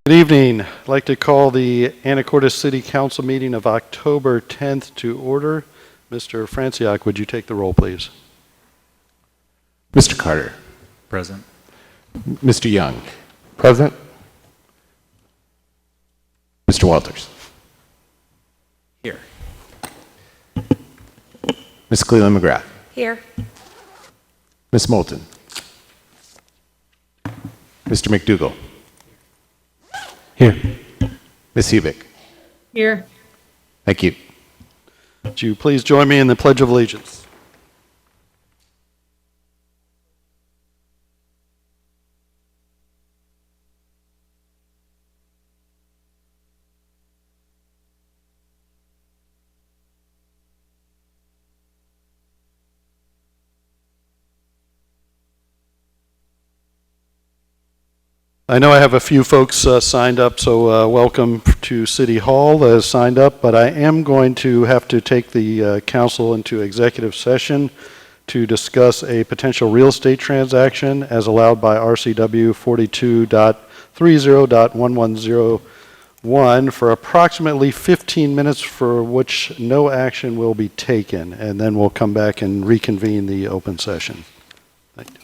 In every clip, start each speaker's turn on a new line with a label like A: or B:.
A: Good evening. I'd like to call the Anacortes City Council meeting of October 10th to order. Mr. Franciak, would you take the roll, please?
B: Mr. Carter.
C: Present.
B: Mr. Young. Present. Mr. Walters.
C: Here.
B: Ms. Cleland McGrath.
D: Here.
B: Ms. Moulton. Mr. McDougall. Here. Ms. Hubick.
D: Here.
B: Thank you.
A: Would you please join me in the Pledge of Allegiance? I know I have a few folks signed up, so welcome to City Hall as signed up, but I am going to have to take the council into executive session to discuss a potential real estate transaction as allowed by RCW 42.30.1101 for approximately 15 minutes, for which no action will be taken, and then we'll come back and reconvene the open session. Thank you.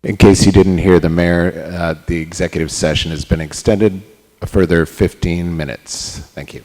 B: In case you didn't hear the mayor, the executive session has been extended a further 15 minutes. Thank you.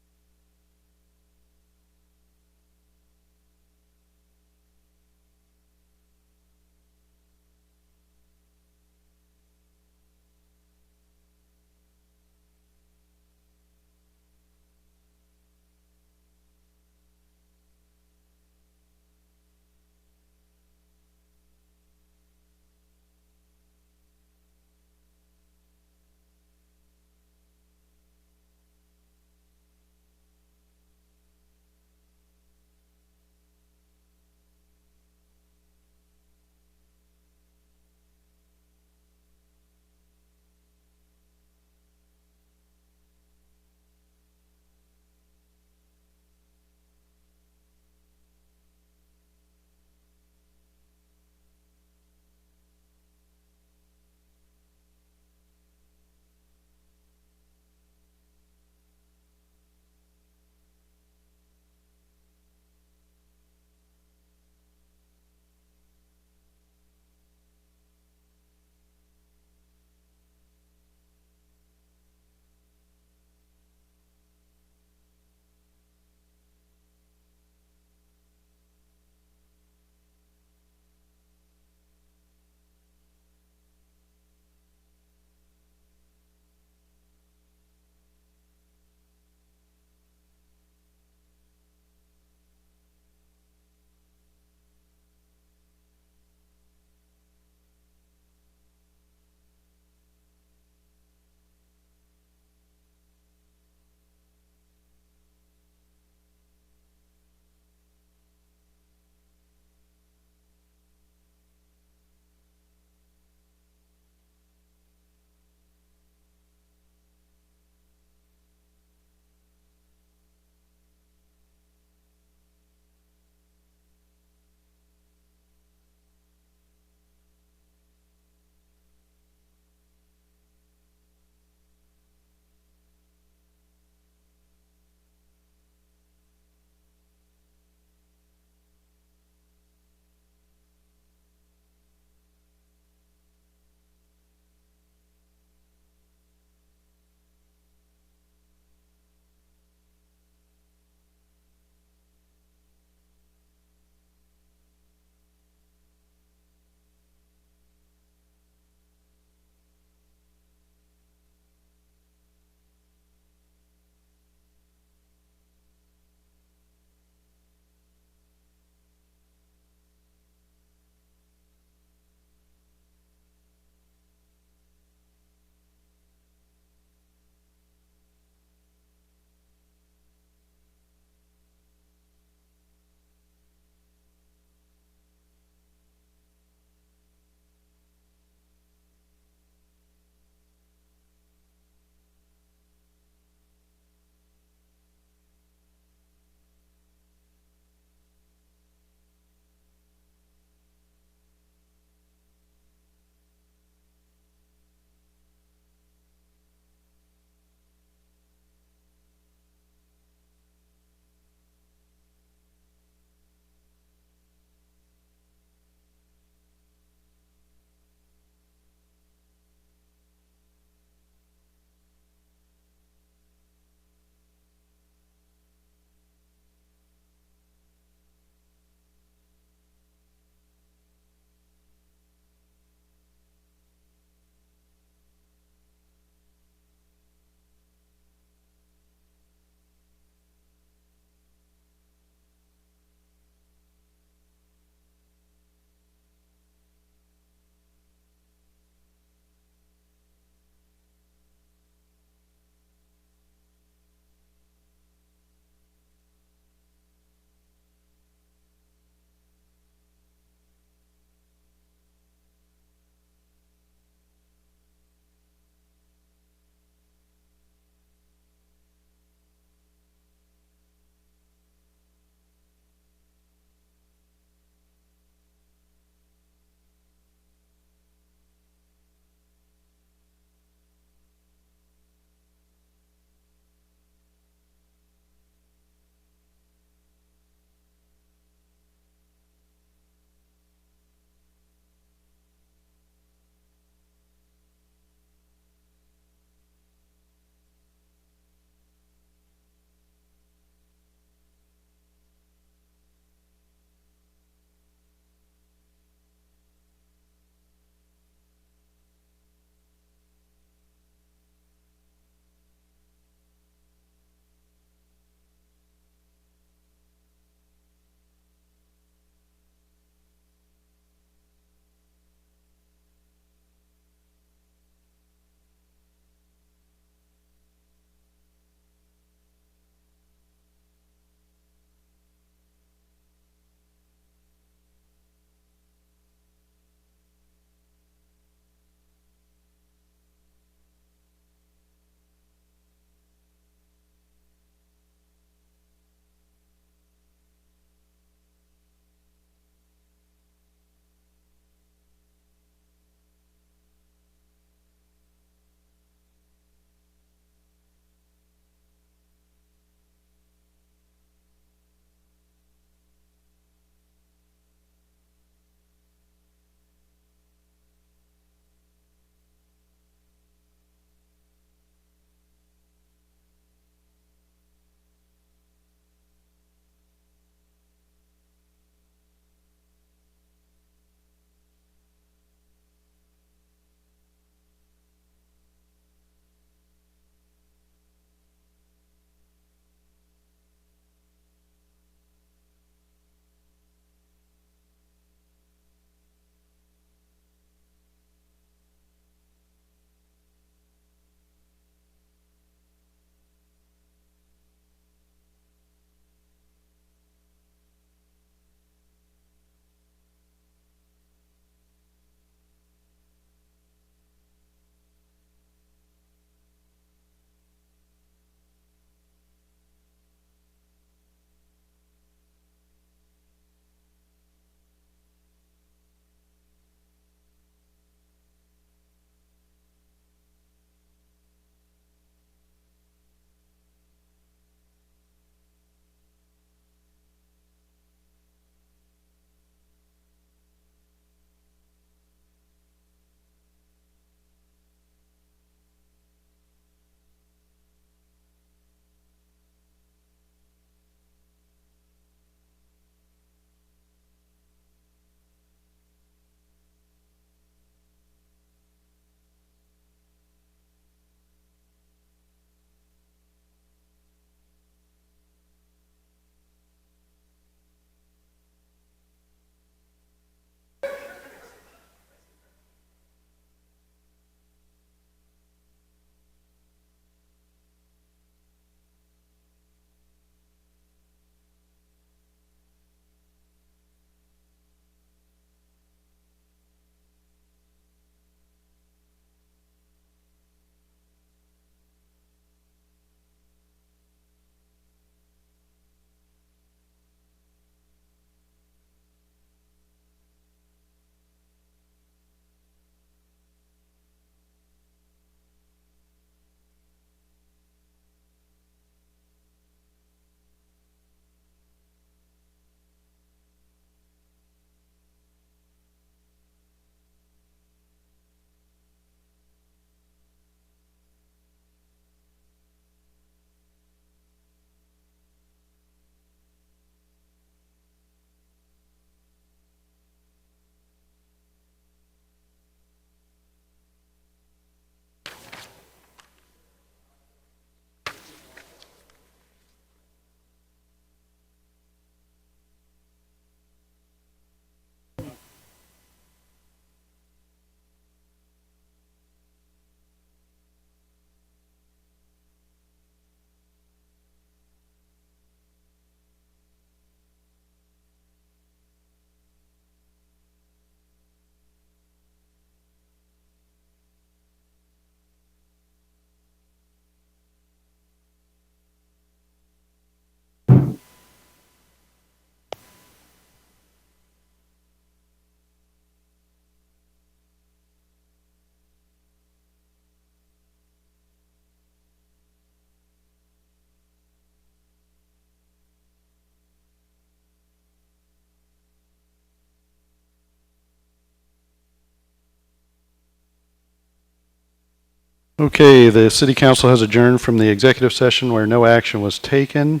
A: Okay, the city council has adjourned from the executive session where no action was taken.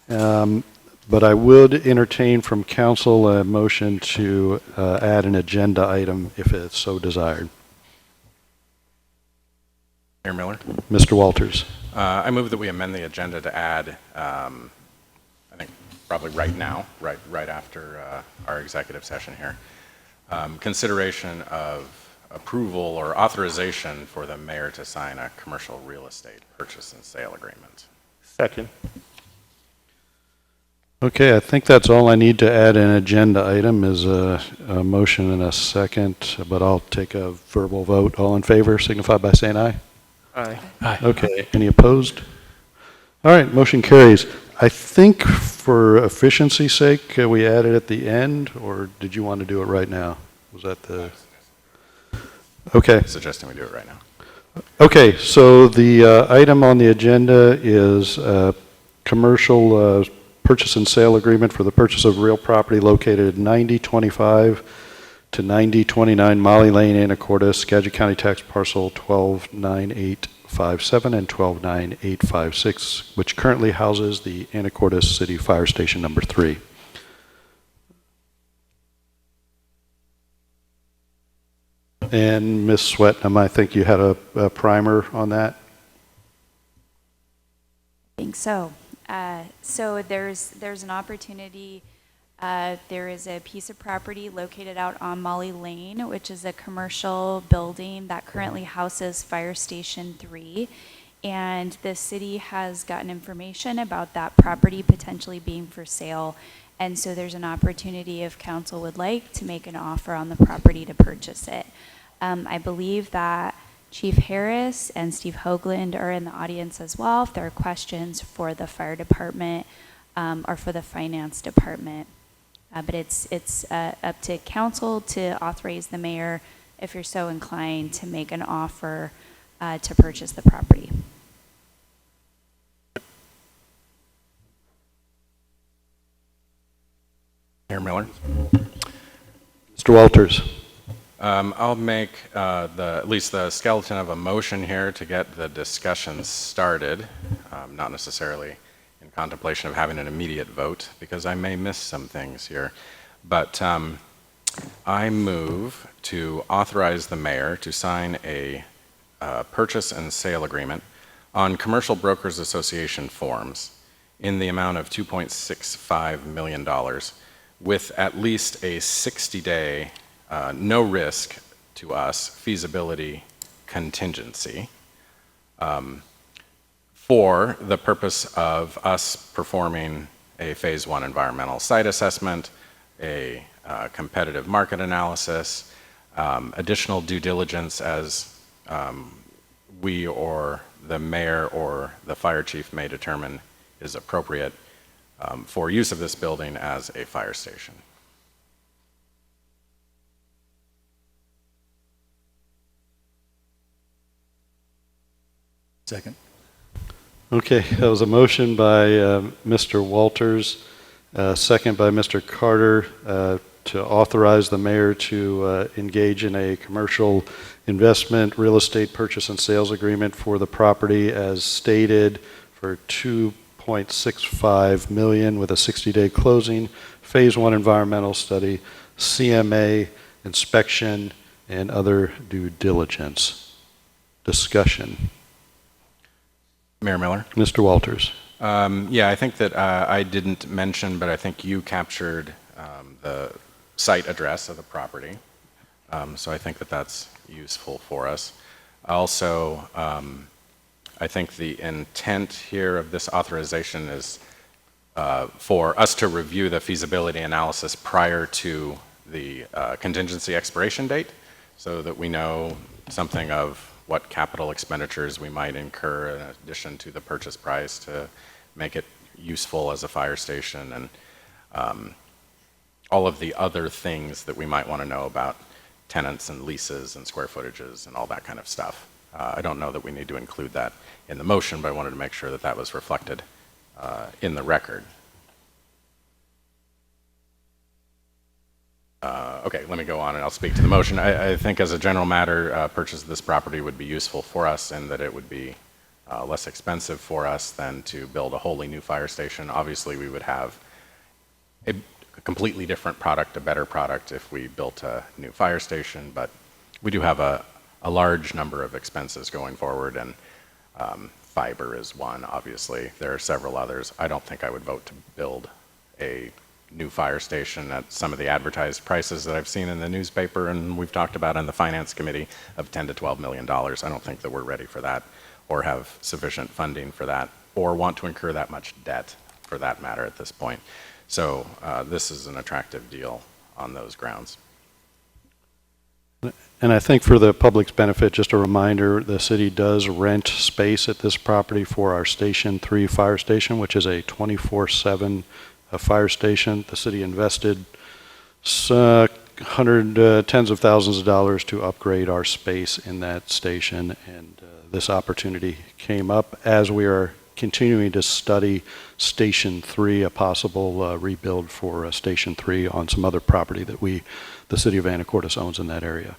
A: But I would entertain from council a motion to add an agenda item if it's so desired.
D: Mayor Miller,
A: Mr. Walters.
D: I move that we amend the agenda to add, I think probably right now, right after our executive session here, consideration of approval or authorization for the mayor to sign a commercial real estate purchase and sale agreement.
E: Second.
A: Okay, I think that's all I need to add an agenda item is a motion and a second, but I'll take a verbal vote. All in favor signify by saying aye.
E: Aye.
A: Okay, any opposed? All right, motion carries. I think for efficiency's sake, we add it at the end, or did you want to do it right now? Was that the... Okay.
D: Suggesting we do it right now.
A: Okay, so the item on the agenda is commercial purchase and sale agreement for the purchase of real property located at 9025 to 9029 Molly Lane, Anacortes, Skagit County Tax Parcel 129857 and 129856, which currently houses the Anacortes City Fire Station number 3. And Ms. Swetnam, I think you had a primer on that.
F: I think so. So there's an opportunity. There is a piece of property located out on Molly Lane, which is a commercial building that currently houses Fire Station 3. And the city has gotten information about that property potentially being for sale. And so there's an opportunity, if council would like, to make an offer on the property to purchase it. I believe that Chief Harris and Steve Hoagland are in the audience as well if there are questions for the fire department or for the finance department. But it's up to council to authorize the mayor, if you're so inclined, to make an offer to purchase the property.
D: Mayor Miller,
A: Mr. Walters.
D: I'll make at least the skeleton of a motion here to get the discussion started, not necessarily in contemplation of having an immediate vote, because I may miss some things here. But I move to authorize the mayor to sign a purchase and sale agreement on Commercial Brokers Association forms in the amount of $2.65 million with at least a 60-day no risk to us feasibility contingency for the purpose of us performing a phase 1 environmental site assessment, a competitive market analysis, additional due diligence as we or the mayor or the fire chief may determine is appropriate for use of this building as a fire station.
C: Second.
A: Okay, that was a motion by Mr. Walters, second by Mr. Carter, to authorize the mayor to engage in a commercial investment real estate purchase and sales agreement for the property as stated for $2.65 million with a 60-day closing, phase 1 environmental study, CMA inspection, and other due diligence. Discussion.
D: Mayor Miller?
A: Mr. Walters.
D: Yeah, I think that I didn't mention, but I think you captured the site address of the property. So I think that that's useful for us. Also, I think the intent here of this authorization is for us to review the feasibility analysis prior to the contingency expiration date so that we know something of what capital expenditures we might incur in addition to the purchase price to make it useful as a fire station, and all of the other things that we might want to know about tenants and leases and square footages and all that kind of stuff. I don't know that we need to include that in the motion, but I wanted to make sure that that was reflected in the record. Okay, let me go on and I'll speak to the motion. I think as a general matter, purchase of this property would be useful for us in that it would be less expensive for us than to build a wholly new fire station. Obviously, we would have a completely different product, a better product if we built a new fire station, but we do have a large number of expenses going forward, and fiber is one, obviously. There are several others. I don't think I would vote to build a new fire station at some of the advertised prices that I've seen in the newspaper and we've talked about in the Finance Committee of $10 to $12 million. I don't think that we're ready for that or have sufficient funding for that or want to incur that much debt for that matter at this point. So this is an attractive deal on those grounds.
A: And I think for the public's benefit, just a reminder, the city does rent space at this property for our Station 3 fire station, which is a 24/7 fire station. The city invested tens of thousands of dollars to upgrade our space in that station, and this opportunity came up as we are continuing to study Station 3, a possible rebuild for Station 3 on some other property that the city of Anacortes owns in that area.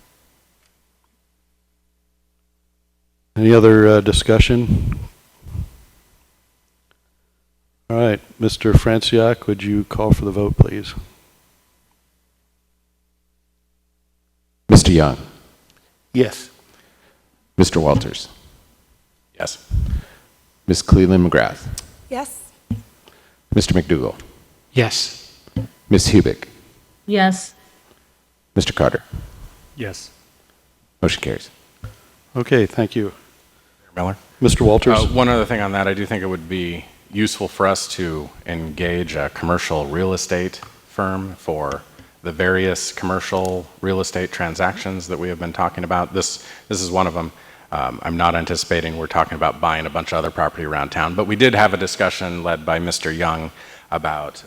A: Any other discussion? All right, Mr. Franciac, would you call for the vote, please?
B: Mr. Young,
E: Yes.
B: Mr. Walters,
D: Yes.
B: Ms. Cleveland McGrath,
G: Yes.
B: Mr. McDougall,
E: Yes.
B: Ms. Hubick,
G: Yes.
B: Mr. Carter.
C: Yes.
B: Motion carries.
A: Okay, thank you.
D: Miller?
A: Mr. Walters?
D: One other thing on that, I do think it would be useful for us to engage a commercial real estate firm for the various commercial real estate transactions that we have been talking about. This is one of them. I'm not anticipating we're talking about buying a bunch of other property around town, but we did have a discussion led by Mr. Young about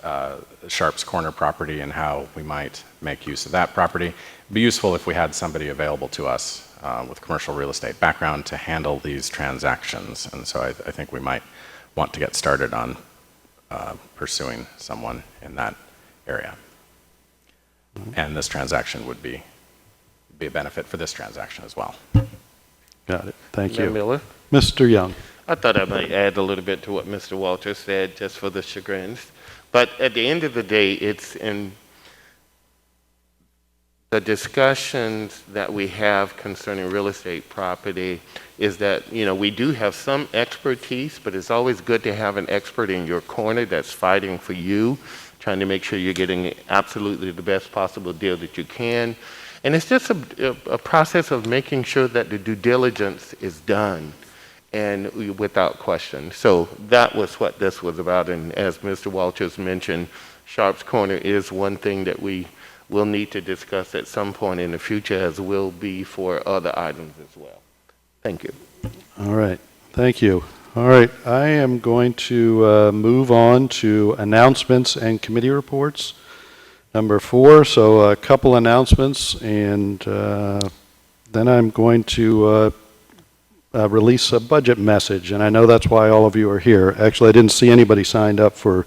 D: Sharp's Corner property and how we might make use of that property. It'd be useful if we had somebody available to us with commercial real estate background to handle these transactions, and so I think we might want to get started on pursuing someone in that area. And this transaction would be a benefit for this transaction as well.
A: Got it. Thank
E: Mayor
A: you.
E: Miller,
A: Mr. Young?
E: I thought I might add a little bit to what Mr. Walters said, just for the chagrins. But at the end of the day, it's in the discussions that we have concerning real estate property is that, we do have some expertise, but it's always good to have an expert in your corner that's fighting for you, trying to make sure you're getting absolutely the best possible deal that you can. And it's just a process of making sure that the due diligence is done and without question. So that was what this was about. And as Mr. Walters mentioned, Sharp's Corner is one thing that we will need to discuss at some point in the future, as will be for other items as well. Thank you.
A: All right. Thank you. All right. I am going to move on to announcements and committee reports. Number 4, so a couple announcements, and then I'm going to release a budget message, and I know that's why all of you are here. Actually, I didn't see anybody signed up for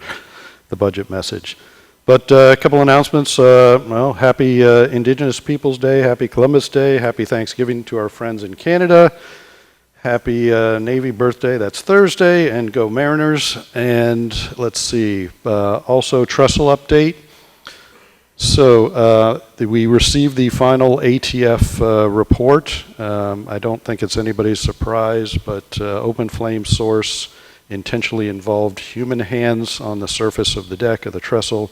A: the budget message. But a couple announcements. Well, happy Indigenous Peoples Day, happy Columbus Day, happy Thanksgiving to our friends in Canada, happy Navy birthday, that's Thursday, and go Mariners. And let's see, also trestle update. So we received the final ATF report. I don't think it's anybody's surprise, but open flame source intentionally involved human hands on the surface of the deck of the trestle.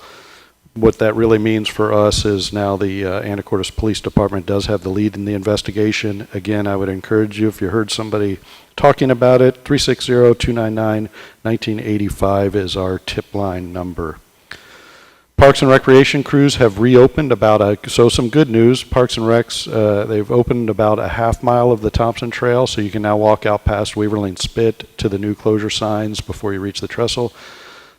A: What that really means for us is now the Anacortes Police Department does have the lead in the investigation. Again, I would encourage you, if you heard somebody talking about it, 360-299-1985 is our tip line number. Parks and Recreation crews have reopened so some good news. Parks and Recs, they've opened about a half mile of the Thompson Trail, so you can now walk out past Weaverling Spit to the new closure signs before you reach the trestle.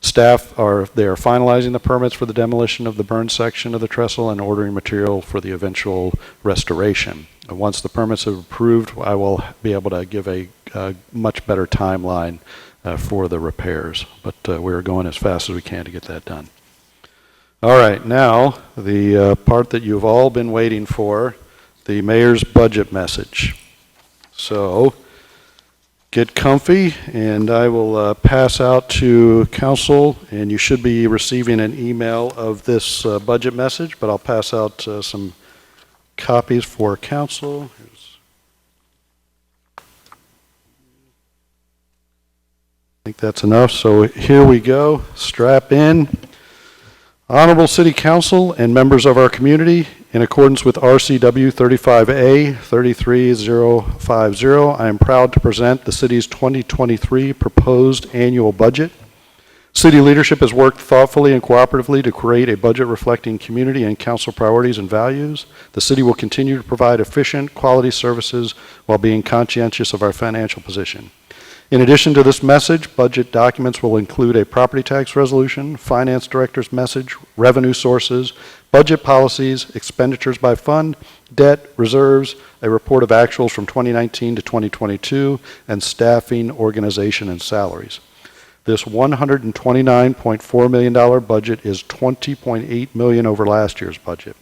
A: Staff are finalizing the permits for the demolition of the burn section of the trestle and ordering material for the eventual restoration. And once the permits are approved, I will be able to give a much better timeline for the repairs, but we're going as fast as we can to get that done. All right, now, the part that you've all been waiting for, the mayor's budget message. So, get comfy, and I will pass out to council, and you should be receiving an email of this budget message, but I'll pass out some copies for council. I think that's enough, so here we go. Strap in. Honorable City Council and members of our community, in accordance with RCW 35A 33050, I am proud to present the city's 2023 proposed annual budget. City leadership has worked thoughtfully and cooperatively to create a budget reflecting community and council priorities and values. The city will continue to provide efficient, quality services while being conscientious of our financial position. In addition to this message, budget documents will include a property tax resolution, finance director's message, revenue sources, budget policies, expenditures by fund, debt, reserves, a report of actuals from 2019 to 2022, and staffing, organization, and salaries. This $129.4 million budget is $20.8 million over last year's budget.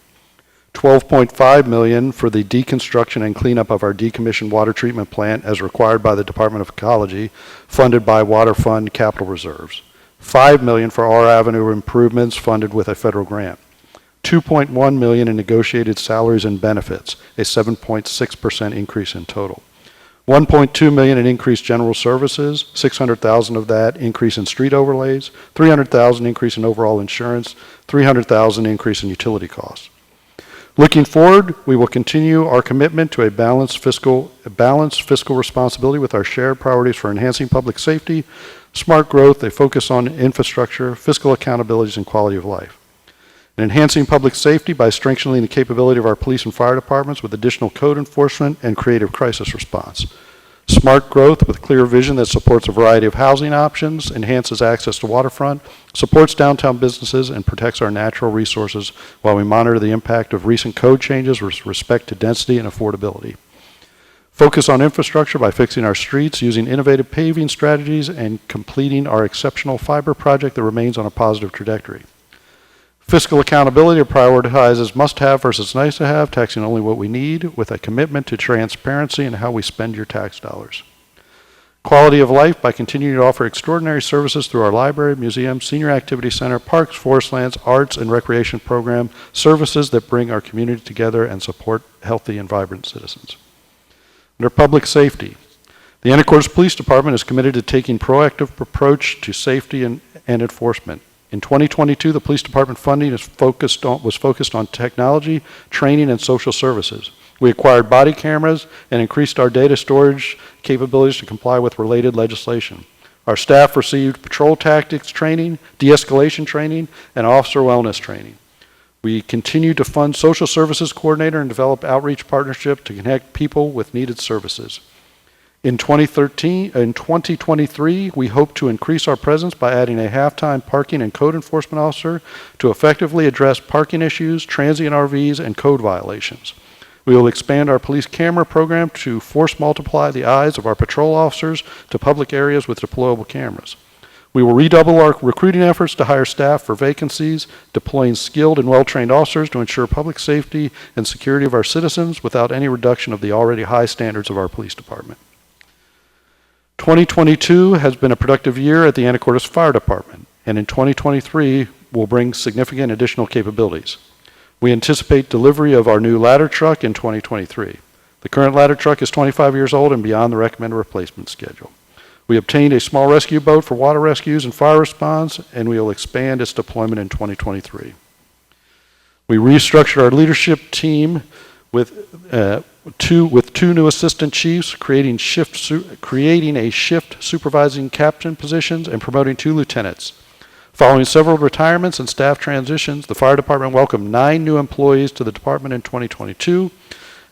A: $12.5 million for the deconstruction and cleanup of our decommissioned water treatment plant as required by the Department of Ecology, funded by Water Fund capital reserves. $5 million for R Avenue improvements funded with a federal grant. $2.1 million in negotiated salaries and benefits, a 7.6% increase in total. $1.2 million in increased general services, $600,000 of that increase in street overlays, $300,000 increase in overall insurance, $300,000 increase in utility costs. Looking forward, we will continue our commitment to a balanced fiscal responsibility with our shared priorities for enhancing public safety, smart growth, a focus on infrastructure, fiscal accountabilities, and quality of life. And enhancing public safety by strengthening the capability of our police and fire departments with additional code enforcement and creative crisis response. Smart growth with clear vision that supports a variety of housing options, enhances access to waterfront, supports downtown businesses, and protects our natural resources while we monitor the impact of recent code changes with respect to density and affordability. Focus on infrastructure by fixing our streets, using innovative paving strategies, and completing our exceptional fiber project that remains on a positive trajectory. Fiscal accountability prioritizes must-have versus nice-to-have, taxing only what we need, with a commitment to transparency in how we spend your tax dollars. Quality of life by continuing to offer extraordinary services through our library, museum, senior activity center, parks, forest lands, arts, and recreation program, services that bring our community together and support healthy and vibrant citizens. Under public safety, the Anacortes Police Department is committed to taking proactive approach to safety and enforcement. In 2022, the police department funding was focused on technology, training, and social services. We acquired body cameras and increased our data storage capabilities to comply with related legislation. Our staff received patrol tactics training, de-escalation training, and officer wellness training. We continue to fund social services coordinator and develop outreach partnership to connect people with needed services. In 2023, we hope to increase our presence by adding a half-time parking and code enforcement officer to effectively address parking issues, transient RVs, and code violations. We will expand our police camera program to force multiply the eyes of our patrol officers to public areas with deployable cameras. We will redouble our recruiting efforts to hire staff for vacancies, deploying skilled and well-trained officers to ensure public safety and security of our citizens without any reduction of the already high standards of our police department. 2022 has been a productive year at the Anacortes Fire Department, and in 2023 will bring significant additional capabilities. We anticipate delivery of our new ladder truck in 2023. The current ladder truck is 25 years old and beyond the recommended replacement schedule. We obtained a small rescue boat for water rescues and fire response, and we will expand its deployment in 2023. We restructured our leadership team with two new assistant chiefs, creating a shift supervising captain positions and promoting 2 lieutenants. Following several retirements and staff transitions, the fire department welcomed 9 new employees to the department in 2022.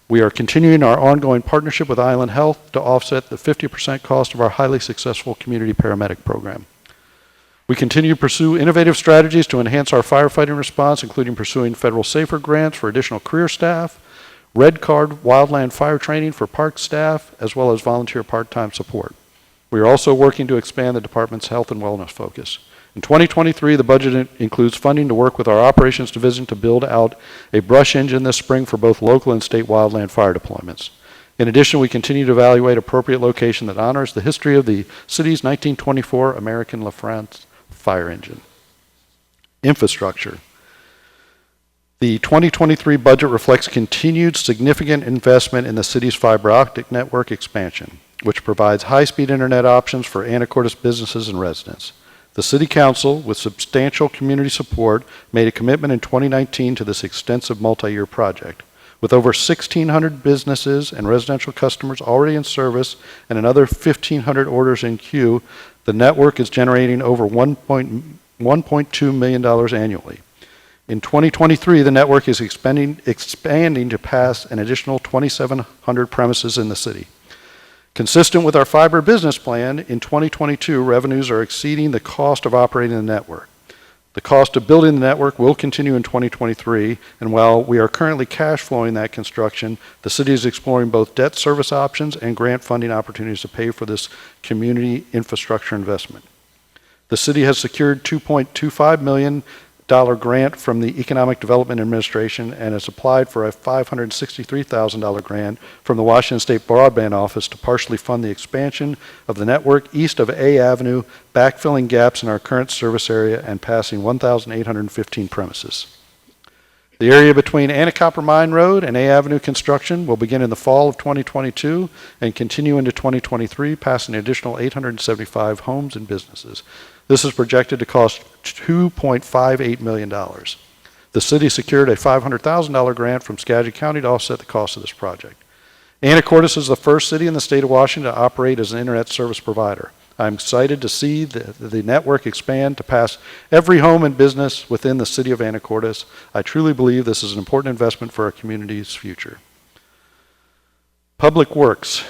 A: We are continuing our ongoing partnership with Island Health to offset the 50% cost of our highly successful community paramedic program. We continue to pursue innovative strategies to enhance our firefighting response, including pursuing federal SAFER grants for additional career staff, Red Card wildland fire training for park staff, as well as volunteer part-time support. We are also working to expand the department's health and wellness focus. In 2023, the budget includes funding to work with our operations division to build out a brush engine this spring for both local and state wildland fire deployments. In addition, we continue to evaluate appropriate location that honors the history of the city's 1924 American LaFrance fire engine. Infrastructure. The 2023 budget reflects continued significant investment in the city's fiber optic network expansion, which provides high-speed internet options for Anacortes businesses and residents. The City Council, with substantial community support, made a commitment in 2019 to this extensive multi-year project. With over 1,600 businesses and residential customers already in service and another 1,500 orders in queue, the network is generating over $1.2 million annually. In 2023, the network is expanding to pass an additional 2,700 premises in the city. Consistent with our fiber business plan, in 2022, revenues are exceeding the cost of operating the network. The cost of building the network will continue in 2023, and while we are currently cash flowing that construction, the city is exploring both debt service options and grant funding opportunities to pay for this community infrastructure investment. The city has secured $2.25 million grant from the Economic Development Administration and has applied for a $563,000 grant from the Washington State Broadband Office to partially fund the expansion of the network east of A Avenue, backfilling gaps in our current service area and passing 1,815 premises. The area between Anacortes Mine Road and A Avenue construction will begin in the fall of 2022 and continue into 2023, passing an additional 875 homes and businesses. This is projected to cost $2.58 million. The city secured a $500,000 grant from Skagit County to offset the cost of this project. Anacortes is the first city in the state of Washington to operate as an internet service provider. I'm excited to see the network expand to pass every home and business within the city of Anacortes. I truly believe this is an important investment for our community's future. Public Works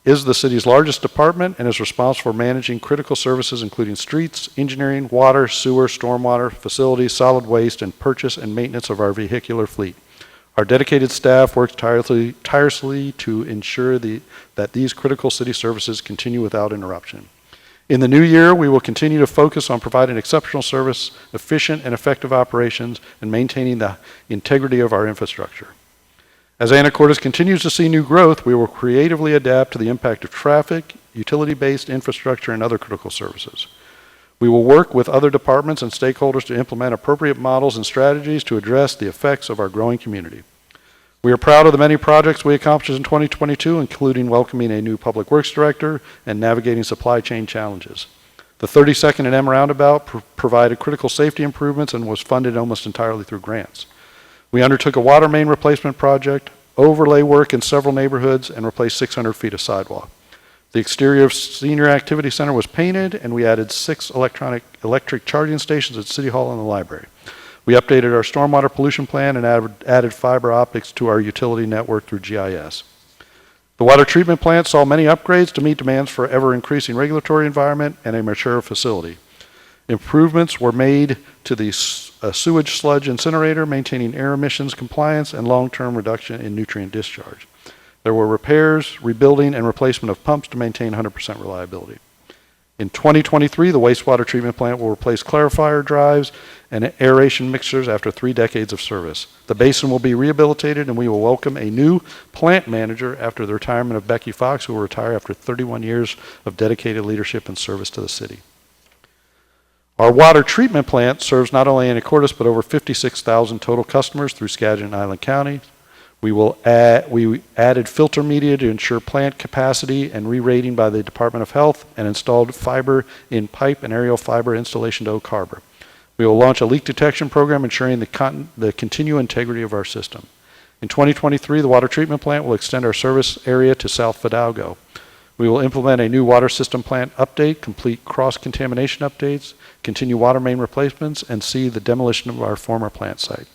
A: is the city's largest department and is responsible for managing critical services including streets, engineering, water, sewer, stormwater, facilities, solid waste, and purchase and maintenance of our vehicular fleet. Our dedicated staff works tirelessly to ensure that these critical city services continue without interruption. In the new year, we will continue to focus on providing exceptional service, efficient and effective operations, and maintaining the integrity of our infrastructure. As Anacortes continues to see new growth, we will creatively adapt to the impact of traffic, utility-based infrastructure, and other critical services. We will work with other departments and stakeholders to implement appropriate models and strategies to address the effects of our growing community. We are proud of the many projects we accomplished in 2022, including welcoming a new Public Works Director and navigating supply chain challenges. The 32nd and M Roundabout provided critical safety improvements and was funded almost entirely through grants. We undertook a water main replacement project, overlay work in several neighborhoods, and replaced 600 feet of sidewalk. The exterior of Senior Activity Center was painted, and we added 6 electric charging stations at City Hall and the library. We updated our stormwater pollution plan and added fiber optics to our utility network through GIS. The water treatment plant saw many upgrades to meet demands for ever-increasing regulatory environment and a mature facility. Improvements were made to the sewage sludge incinerator, maintaining air emissions compliance and long-term reduction in nutrient discharge. There were repairs, rebuilding, and replacement of pumps to maintain 100% reliability. In 2023, the wastewater treatment plant will replace clarifier drives and aeration mixers after 3 decades of service. The basin will be rehabilitated, and we will welcome a new plant manager after the retirement of Becky Fox, who will retire after 31 years of dedicated leadership and service to the city. Our water treatment plant serves not only Anacortes, but over 56,000 total customers through Skagit and Island County. We added filter media to ensure plant capacity and re-rating by the Department of Health and installed fiber in pipe and aerial fiber installation to Oak Harbor. We will launch a leak detection program ensuring the continued integrity of our system. In 2023, the water treatment plant will extend our service area to South Fidalgo. We will implement a new water system plant update, complete cross-contamination updates, continue water main replacements, and see the demolition of our former plant site.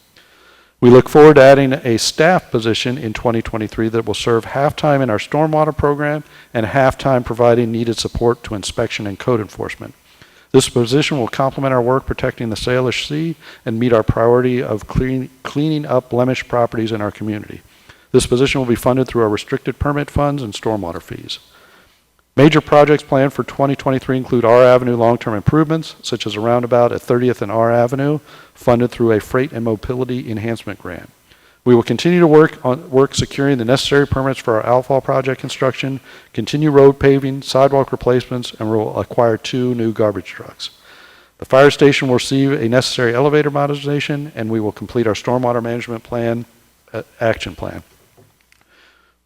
A: We look forward to adding a staff position in 2023 that will serve half-time in our stormwater program and half-time providing needed support to inspection and code enforcement. This position will complement our work protecting the Salish Sea and meet our priority of cleaning up blemished properties in our community. This position will be funded through our restricted permit funds and stormwater fees. Major projects planned for 2023 include R Avenue long-term improvements, such as a roundabout at 30th and R Avenue, funded through a freight and mobility enhancement grant. We will continue to work securing the necessary permits for our outfall project construction, continue road paving, sidewalk replacements, and will acquire 2 new garbage trucks. The fire station will receive a necessary elevator modernization, and we will complete our stormwater management plan, action plan.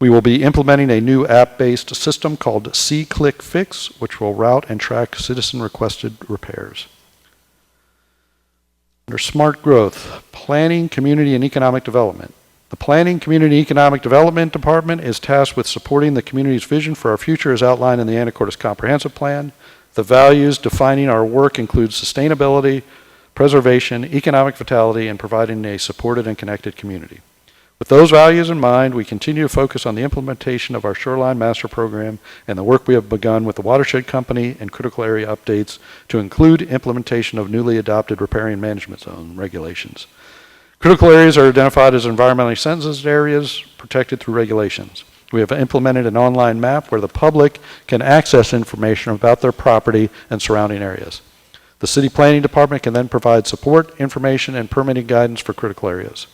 A: We will be implementing a new app-based system called C-Click Fix, which will route and track citizen-requested repairs. Under Smart Growth, Planning, Community, and Economic Development. The Planning, Community, and Economic Development Department is tasked with supporting the community's vision for our future as outlined in the Anacortes Comprehensive Plan. The values defining our work include sustainability, preservation, economic vitality, and providing a supported and connected community. With those values in mind, we continue to focus on the implementation of our Shoreline Master Program and the work we have begun with the Watershed Company and critical area updates to include implementation of newly adopted riparian management zone regulations. Critical areas are identified as environmentally sensitive areas protected through regulations. We have implemented an online map where the public can access information about their property and surrounding areas. The City Planning Department can then provide support, information, and permitting guidance for critical areas.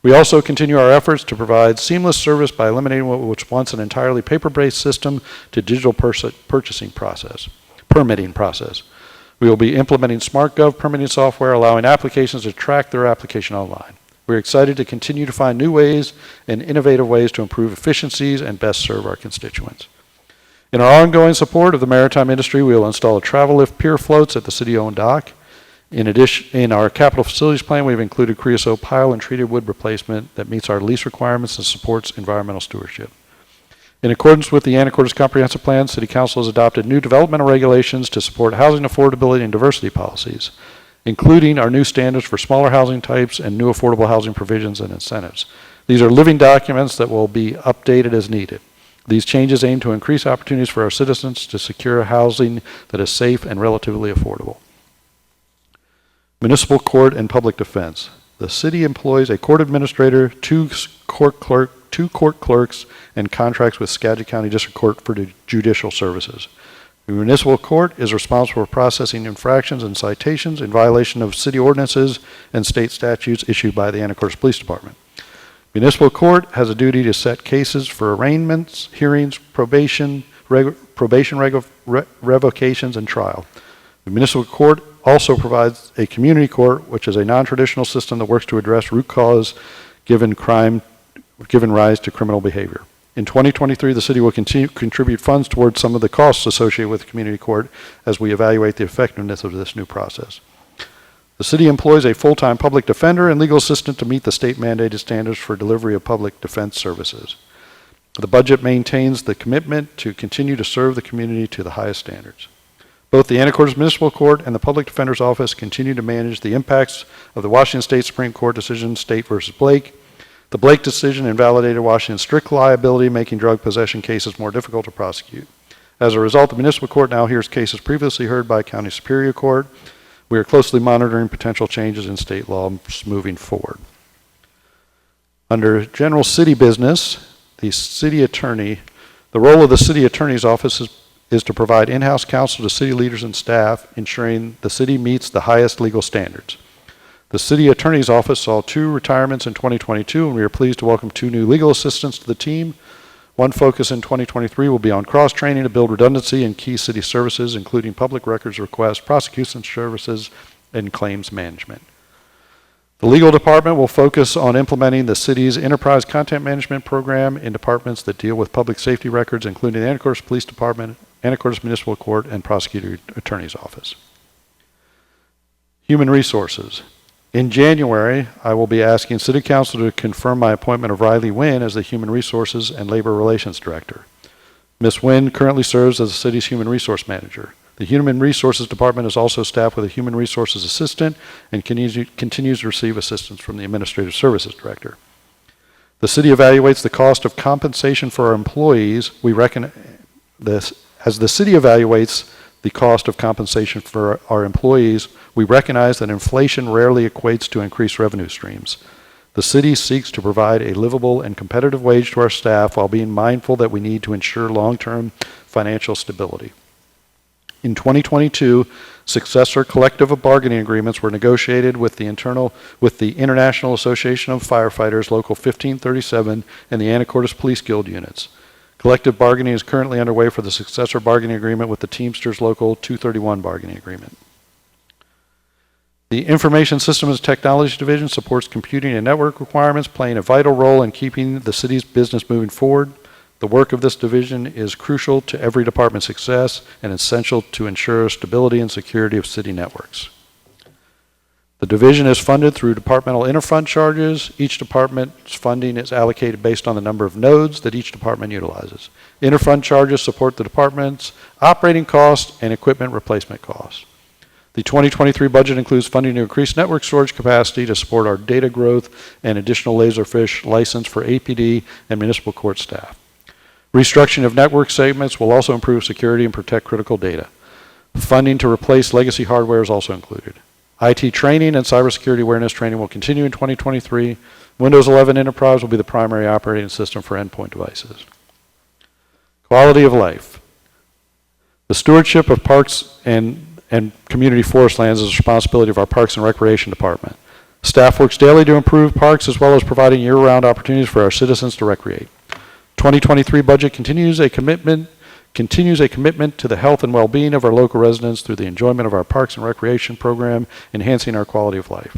A: We also continue our efforts to provide seamless service by eliminating what was once an entirely paper-based system to digital permitting process. We will be implementing SmartGov permitting software, allowing applications to track their application online. We're excited to continue to find new ways and innovative ways to improve efficiencies and best serve our constituents. In our ongoing support of the maritime industry, we will install a travel lift pier floats at the city-owned dock. In addition, in our capital facilities plan, we've included creosote pile and treated wood replacement that meets our lease requirements and supports environmental stewardship. In accordance with the Anacortes Comprehensive Plan, City Council has adopted new developmental regulations to support housing affordability and diversity policies, including our new standards for smaller housing types and new affordable housing provisions and incentives. These are living documents that will be updated as needed. These changes aim to increase opportunities for our citizens to secure housing that is safe and relatively affordable. Municipal Court and Public Defense. The city employs a court administrator, 2 court clerks, and contracts with Skagit County District Court for judicial services. The municipal court is responsible for processing infractions and citations in violation of city ordinances and state statutes issued by the Anacortes Police Department. Municipal court has a duty to set cases for arraignments, hearings, probation, revocations, and trial. The municipal court also provides a community court, which is a non-traditional system that works to address root cause given rise to criminal behavior. In 2023, the city will continue to contribute funds towards some of the costs associated with the community court as we evaluate the effectiveness of this new process. The city employs a full-time public defender and legal assistant to meet the state-mandated standards for delivery of public defense services. The budget maintains the commitment to continue to serve the community to the highest standards. Both the Anacortes Municipal Court and the Public Defender's Office continue to manage the impacts of the Washington State Supreme Court decision, State versus Blake. The Blake decision invalidated Washington's strict liability, making drug possession cases more difficult to prosecute. As a result, the Municipal Court now hears cases previously heard by County Superior Court. We are closely monitoring potential changes in state laws moving forward. Under general city business, the role of the city attorney's office is to provide in-house counsel to city leaders and staff, ensuring the city meets the highest legal standards. The city attorney's office saw 2 retirements in 2022, and we are pleased to welcome 2 new legal assistants to the team. One focus in 2023 will be on cross-training to build redundancy in key city services, including public records requests, prosecution services, and claims management. The legal department will focus on implementing the city's enterprise content management program in departments that deal with public safety records, including the Anacortes Police Department, Anacortes Municipal Court, and Prosecutor Attorney's Office. Human Resources. In January, I will be asking City Council to confirm my appointment of Riley Wynn as the Human Resources and Labor Relations Director. Ms. Wynn currently serves as the city's Human Resource Manager. The Human Resources Department is also staffed with a Human Resources Assistant and continues to receive assistance from the Administrative Services Director. The city evaluates the cost of compensation for our employees. As the city evaluates the cost of compensation for our employees, we recognize that inflation rarely equates to increased revenue streams. The city seeks to provide a livable and competitive wage to our staff while being mindful that we need to ensure long-term financial stability. In 2022, successor collective bargaining agreements were negotiated with the International Association of Firefighters Local 1537 and the Anacortes Police Guild units. Collective bargaining is currently underway for the successor bargaining agreement with the Teamsters Local 231 bargaining agreement. The Information Systems Technology Division supports computing and network requirements, playing a vital role in keeping the city's business moving forward. The work of this division is crucial to every department's success and essential to ensure stability and security of city networks. The division is funded through departmental interfund charges. Each department's funding is allocated based on the number of nodes that each department utilizes. Interfund charges support the department's operating costs and equipment replacement costs. The 2023 budget includes funding to increase network storage capacity to support our data growth and additional Laserfish license for APD and municipal court staff. Restructuring of network segments will also improve security and protect critical data. Funding to replace legacy hardware is also included. IT training and cybersecurity awareness training will continue in 2023. Windows 11 Enterprise will be the primary operating system for endpoint devices. Quality of life. The stewardship of parks and community forest lands is the responsibility of our Parks and Recreation Department. Staff works daily to improve parks as well as providing year-round opportunities for our citizens to recreate. 2023 budget continues a commitment to the health and well-being of our local residents through the enjoyment of our Parks and Recreation program, enhancing our quality of life.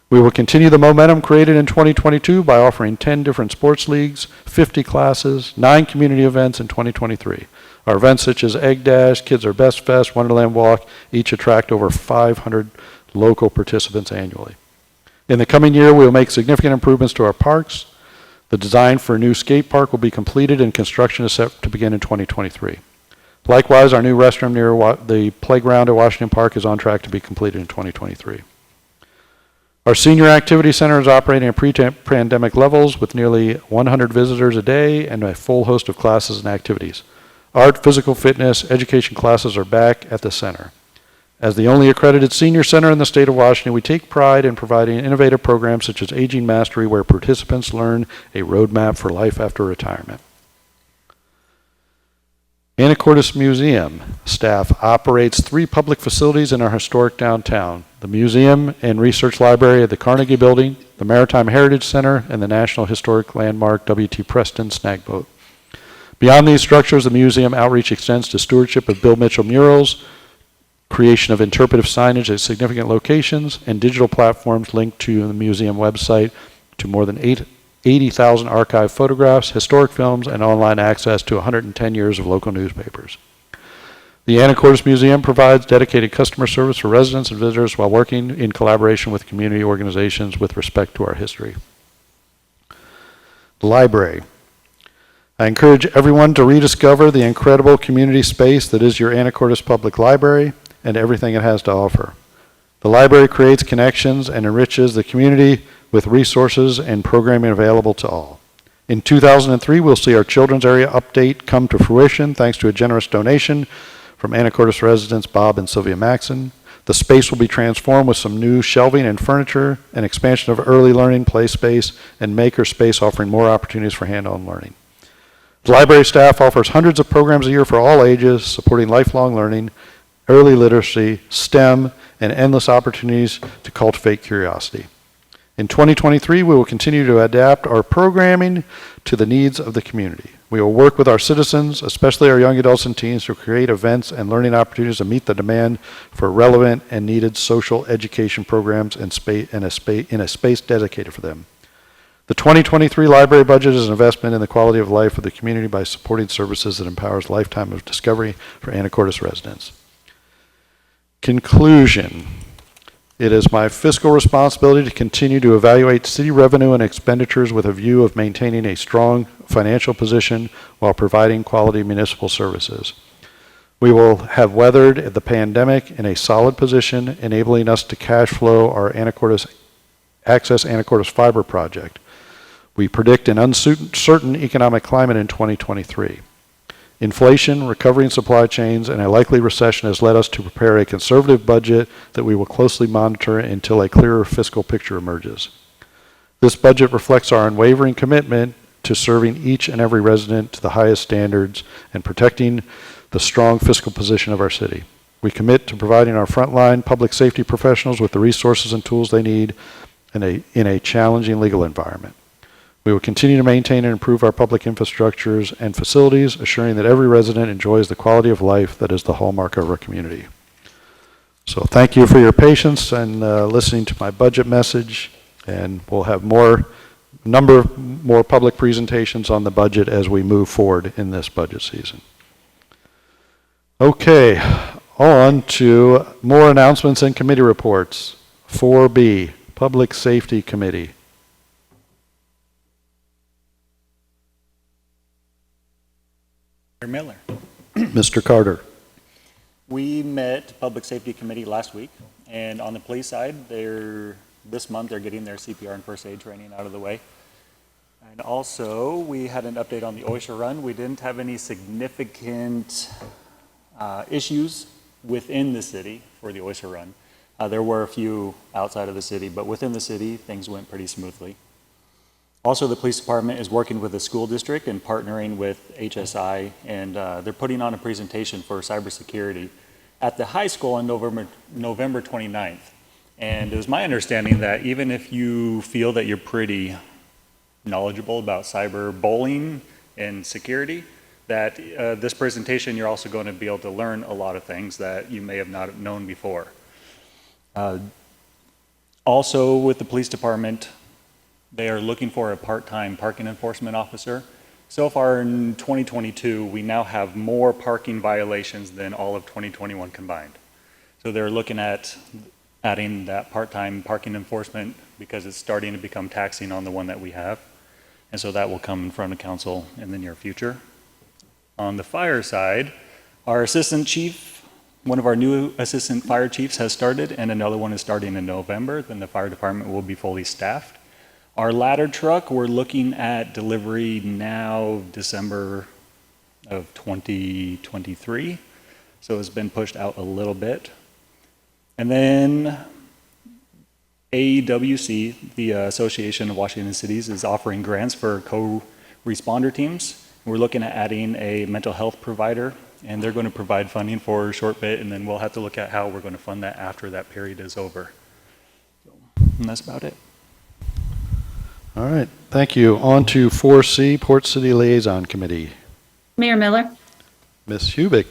A: We will continue the momentum created in 2022 by offering 10 different sports leagues, 50 classes, 9 community events in 2023. Our events such as Egg Dash, Kids Are Best Fest, Wonderland Walk, each attract over 500 local participants annually. In the coming year, we will make significant improvements to our parks. The design for a new skate park will be completed and construction is set to begin in 2023. Likewise, our new restroom near the playground at Washington Park is on track to be completed in 2023. Our senior activity center is operating at pre-pandemic levels with nearly 100 visitors a day and a full host of classes and activities. Art, physical fitness, education classes are back at the center. As the only accredited senior center in the state of Washington, we take pride in providing innovative programs such as Aging Mastery, where participants learn a roadmap for life after retirement. Anacortes Museum staff operates 3 public facilities in our historic downtown: the Museum and Research Library at the Carnegie Building, the Maritime Heritage Center, and the National Historic Landmark W.T. Preston Snag Boat. Beyond these structures, the museum outreach extends to stewardship of Bill Mitchell murals, creation of interpretive signage at significant locations, and digital platforms linked to the museum website to more than 80,000 archived photographs, historic films, and online access to 110 years of local newspapers. The Anacortes Museum provides dedicated customer service for residents and visitors while working in collaboration with community organizations with respect to our history. The library. I encourage everyone to rediscover the incredible community space that is your Anacortes Public Library and everything it has to offer. The library creates connections and enriches the community with resources and programming available to all. In 2003, we'll see our children's area update come to fruition thanks to a generous donation from Anacortes residents Bob and Sylvia Maxon. The space will be transformed with some new shelving and furniture, an expansion of early learning play space, and maker space offering more opportunities for hand-on learning. The library staff offers hundreds of programs a year for all ages, supporting lifelong learning, early literacy, STEM, and endless opportunities to cultivate curiosity. In 2023, we will continue to adapt our programming to the needs of the community. We will work with our citizens, especially our young adults and teens, to create events and learning opportunities to meet the demand for relevant and needed social education programs in a space dedicated for them. The 2023 library budget is an investment in the quality of life of the community by supporting services that empowers a lifetime of discovery for Anacortes residents. Conclusion. It is my fiscal responsibility to continue to evaluate city revenue and expenditures with a view of maintaining a strong financial position while providing quality municipal services. We will have weathered the pandemic in a solid position, enabling us to cash flow our Access Anacortes Fiber project. We predict an uncertain economic climate in 2023. Inflation, recovery in supply chains, and a likely recession has led us to prepare a conservative budget that we will closely monitor until a clearer fiscal picture emerges. This budget reflects our unwavering commitment to serving each and every resident to the highest standards and protecting the strong fiscal position of our city. We commit to providing our frontline public safety professionals with the resources and tools they need in a challenging legal environment. We will continue to maintain and improve our public infrastructures and facilities, assuring that every resident enjoys the quality of life that is the hallmark of our community. So thank you for your patience and listening to my budget message, and we'll have more public presentations on the budget as we move forward in this budget season. Okay, on to more announcements and committee reports. 4B, Public Safety Committee.
G: Mayor Miller.
A: Mr. Carter.
G: We met Public Safety Committee last week, and on the police side, this month they're getting their CPR and first aid training out of the way. And also, we had an update on the Oyster Run. We didn't have any significant issues within the city for the Oyster Run. There were a few outside of the city, but within the city, things went pretty smoothly. Also, the police department is working with the school district and partnering with HSI, and they're putting on a presentation for cybersecurity at the high school on November 29th. And it was my understanding that even if you feel that you're pretty knowledgeable about cyberbullying and security, that this presentation you're also going to be able to learn a lot of things that you may have not known before. Also, with the police department, they are looking for a part-time parking enforcement officer. So far in 2022, we now have more parking violations than all of 2021 combined. So they're looking at adding that part-time parking enforcement because it's starting to become taxing on the one that we have. And so that will come in front of council in the near future. On the fire side, our assistant chief, one of our new assistant fire chiefs has started, and another one is starting in November. Then the fire department will be fully staffed. Our ladder truck, we're looking at delivery now December of 2023. So it's been pushed out a little bit. And then AWC, the Association of Washington Cities, is offering grants for co-responder teams. We're looking at adding a mental health provider, and they're going to provide funding for a short bit, and then we'll have to look at how we're going to fund that after that period is over. And that's about it.
A: All right, thank you. On to 4C, Port City Liaison Committee.
H: Mayor Miller.
A: Ms. Hubick.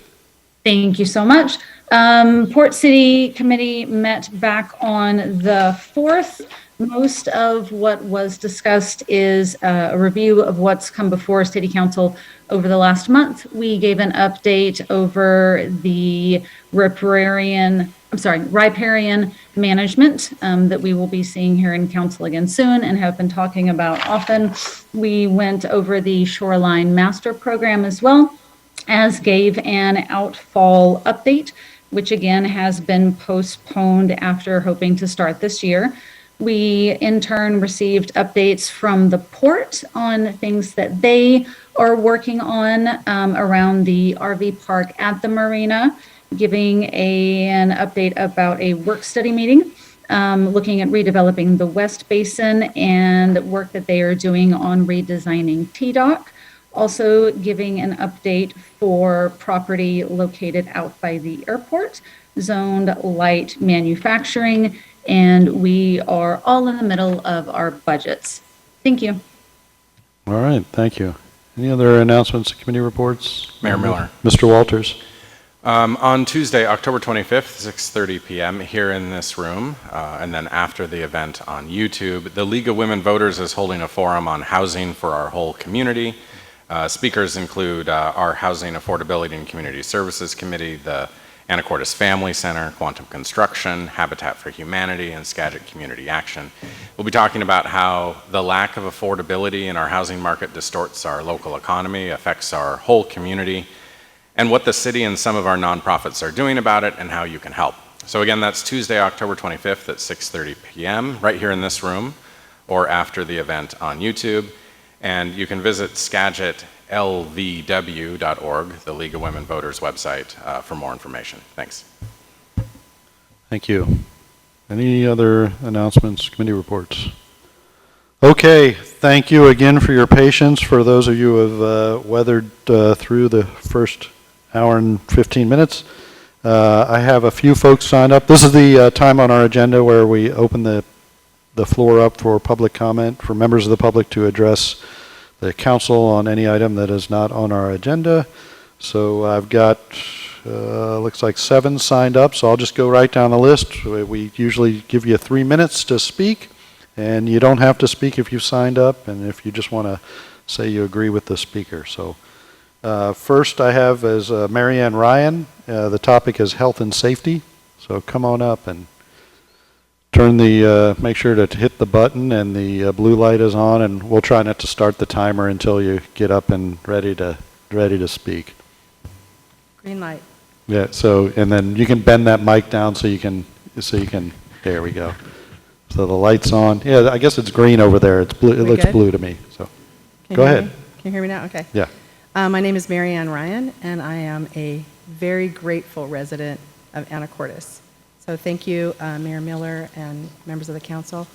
H: Thank you so much. Port City Committee met back on the 4th. Most of what was discussed is a review of what's come before City Council over the last month. We gave an update over the riparian management that we will be seeing here in council again soon and have been talking about often. We went over the shoreline master program as well, as gave an outfall update, which again has been postponed after hoping to start this year. We in turn received updates from the port on things that they are working on around the RV park at the marina, giving an update about a work study meeting, looking at redeveloping the West Basin and work that they are doing on redesigning T-Dock. Also giving an update for property located out by the airport, zoned light manufacturing, and we are all in the middle of our budgets. Thank you.
A: All right, thank you. Any other announcements, committee reports?
D: Mayor Miller.
A: Mr. Walters.
D: On Tuesday, October 25th, 6:30 p.m. here in this room, and then after the event on YouTube, the League of Women Voters is holding a forum on housing for our whole community. Speakers include our Housing Affordability and Community Services Committee, the Anacortes Family Center, Quantum Construction, Habitat for Humanity, and Skagit Community Action. We'll be talking about how the lack of affordability in our housing market distorts our local economy, affects our whole community, and what the city and some of our nonprofits are doing about it and how you can help. So again, that's Tuesday, October 25th at 6:30 p.m. right here in this room or after the event on YouTube. And you can visit SkagitLVW.org, the League of Women Voters website, for more information. Thanks.
A: Thank you. Any other announcements, committee reports? Okay, thank you again for your patience. For those of you who have weathered through the first hour and 15 minutes, I have a few folks signed up. This is the time on our agenda where we open the floor up for public comment, for members of the public to address the council on any item that is not on our agenda. So I've got, looks like 7 signed up, so I'll just go right down the list. We usually give you 3 minutes to speak. And you don't have to speak if you signed up, and if you just want to say you agree with the speaker. So first I have is Marianne Ryan. The topic is health and safety. So come on up and turn make sure to hit the button, and the blue light is on, and we'll try not to start the timer until you get up and ready to speak.
I: Green light.
A: Yeah, so, and then you can bend that mic down so you can, there we go. So the light's on. Yeah, I guess it's green over there. It's blue. It looks
I: good?
A: blue to me. So
I: Can
A: go
I: you hear
A: ahead.
I: me? Can you hear me now? Okay.
A: Yeah.
I: My name is Marianne Ryan, and I am a very grateful resident of Anacortes. So thank you, Mayor Miller and members of the council,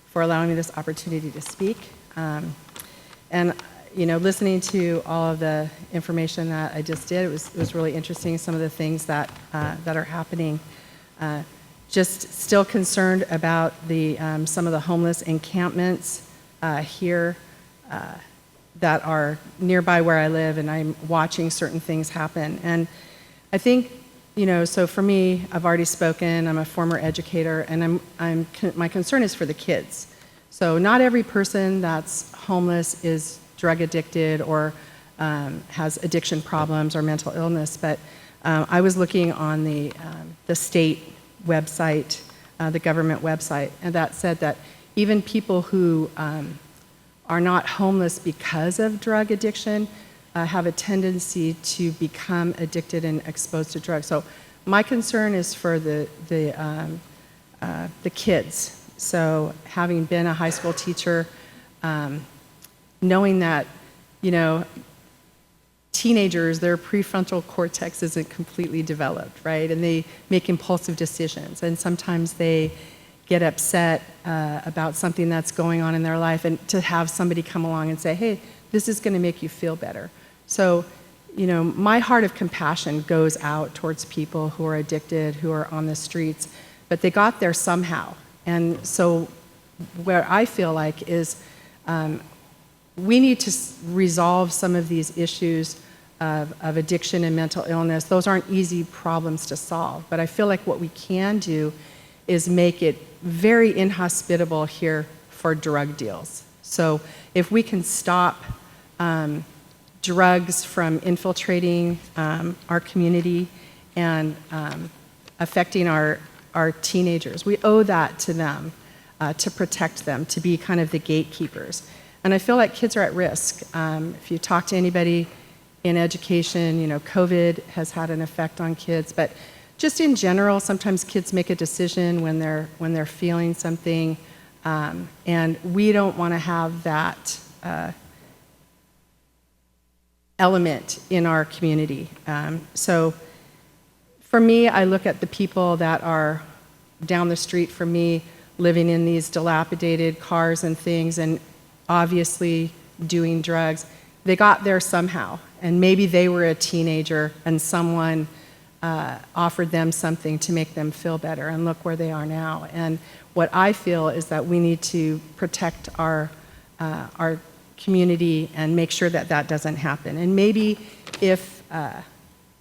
I: for allowing me this opportunity to speak. And listening to all of the information that I just did, it was really interesting. Some of the things that are happening. Just still concerned about some of the homeless encampments here that are nearby where I live, and I'm watching certain things happen. And I think, so for me, I've already spoken. I'm a former educator, and my concern is for the kids. So not every person that's homeless is drug addicted or has addiction problems or mental illness. But I was looking on the state website, the government website, and that said that even people who are not homeless because of drug addiction have a tendency to become addicted and exposed to drugs. So my concern is for the kids. So having been a high school teacher, knowing that, teenagers, their prefrontal cortex isn't completely developed, right? And they make impulsive decisions. And sometimes they get upset about something that's going on in their life, and to have somebody come along and say, hey, this is going to make you feel better. So, my heart of compassion goes out towards people who are addicted, who are on the streets, but they got there somehow. And so what I feel like is we need to resolve some of these issues of addiction and mental illness. Those aren't easy problems to solve, but I feel like what we can do is make it very inhospitable here for drug deals. So if we can stop drugs from infiltrating our community and affecting our teenagers, we owe that to them, to protect them, to be kind of the gatekeepers. And I feel like kids are at risk. If you talk to anybody in education, COVID has had an effect on kids, but just in general, sometimes kids make a decision when they're feeling something, and we don't want to have that element in our community. So for me, I look at the people that are down the street from me, living in these dilapidated cars and things, and obviously doing drugs. They got there somehow, and maybe they were a teenager and someone offered them something to make them feel better, and look where they are now. And what I feel is that we need to protect our community and make sure that that doesn't happen. And maybe if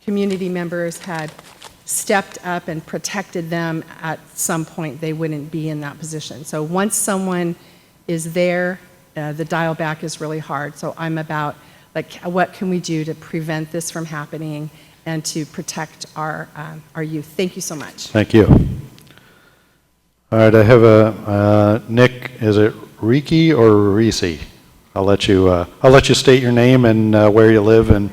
I: community members had stepped up and protected them at some point, they wouldn't be in that position. So once someone is there, the dial back is really hard. So I'm about, what can we do to prevent this from happening and to protect our youth? Thank you so much.
A: Thank you. All right, I have a Nick. Is it Riki or Risi? I'll let you state your name and where you live, and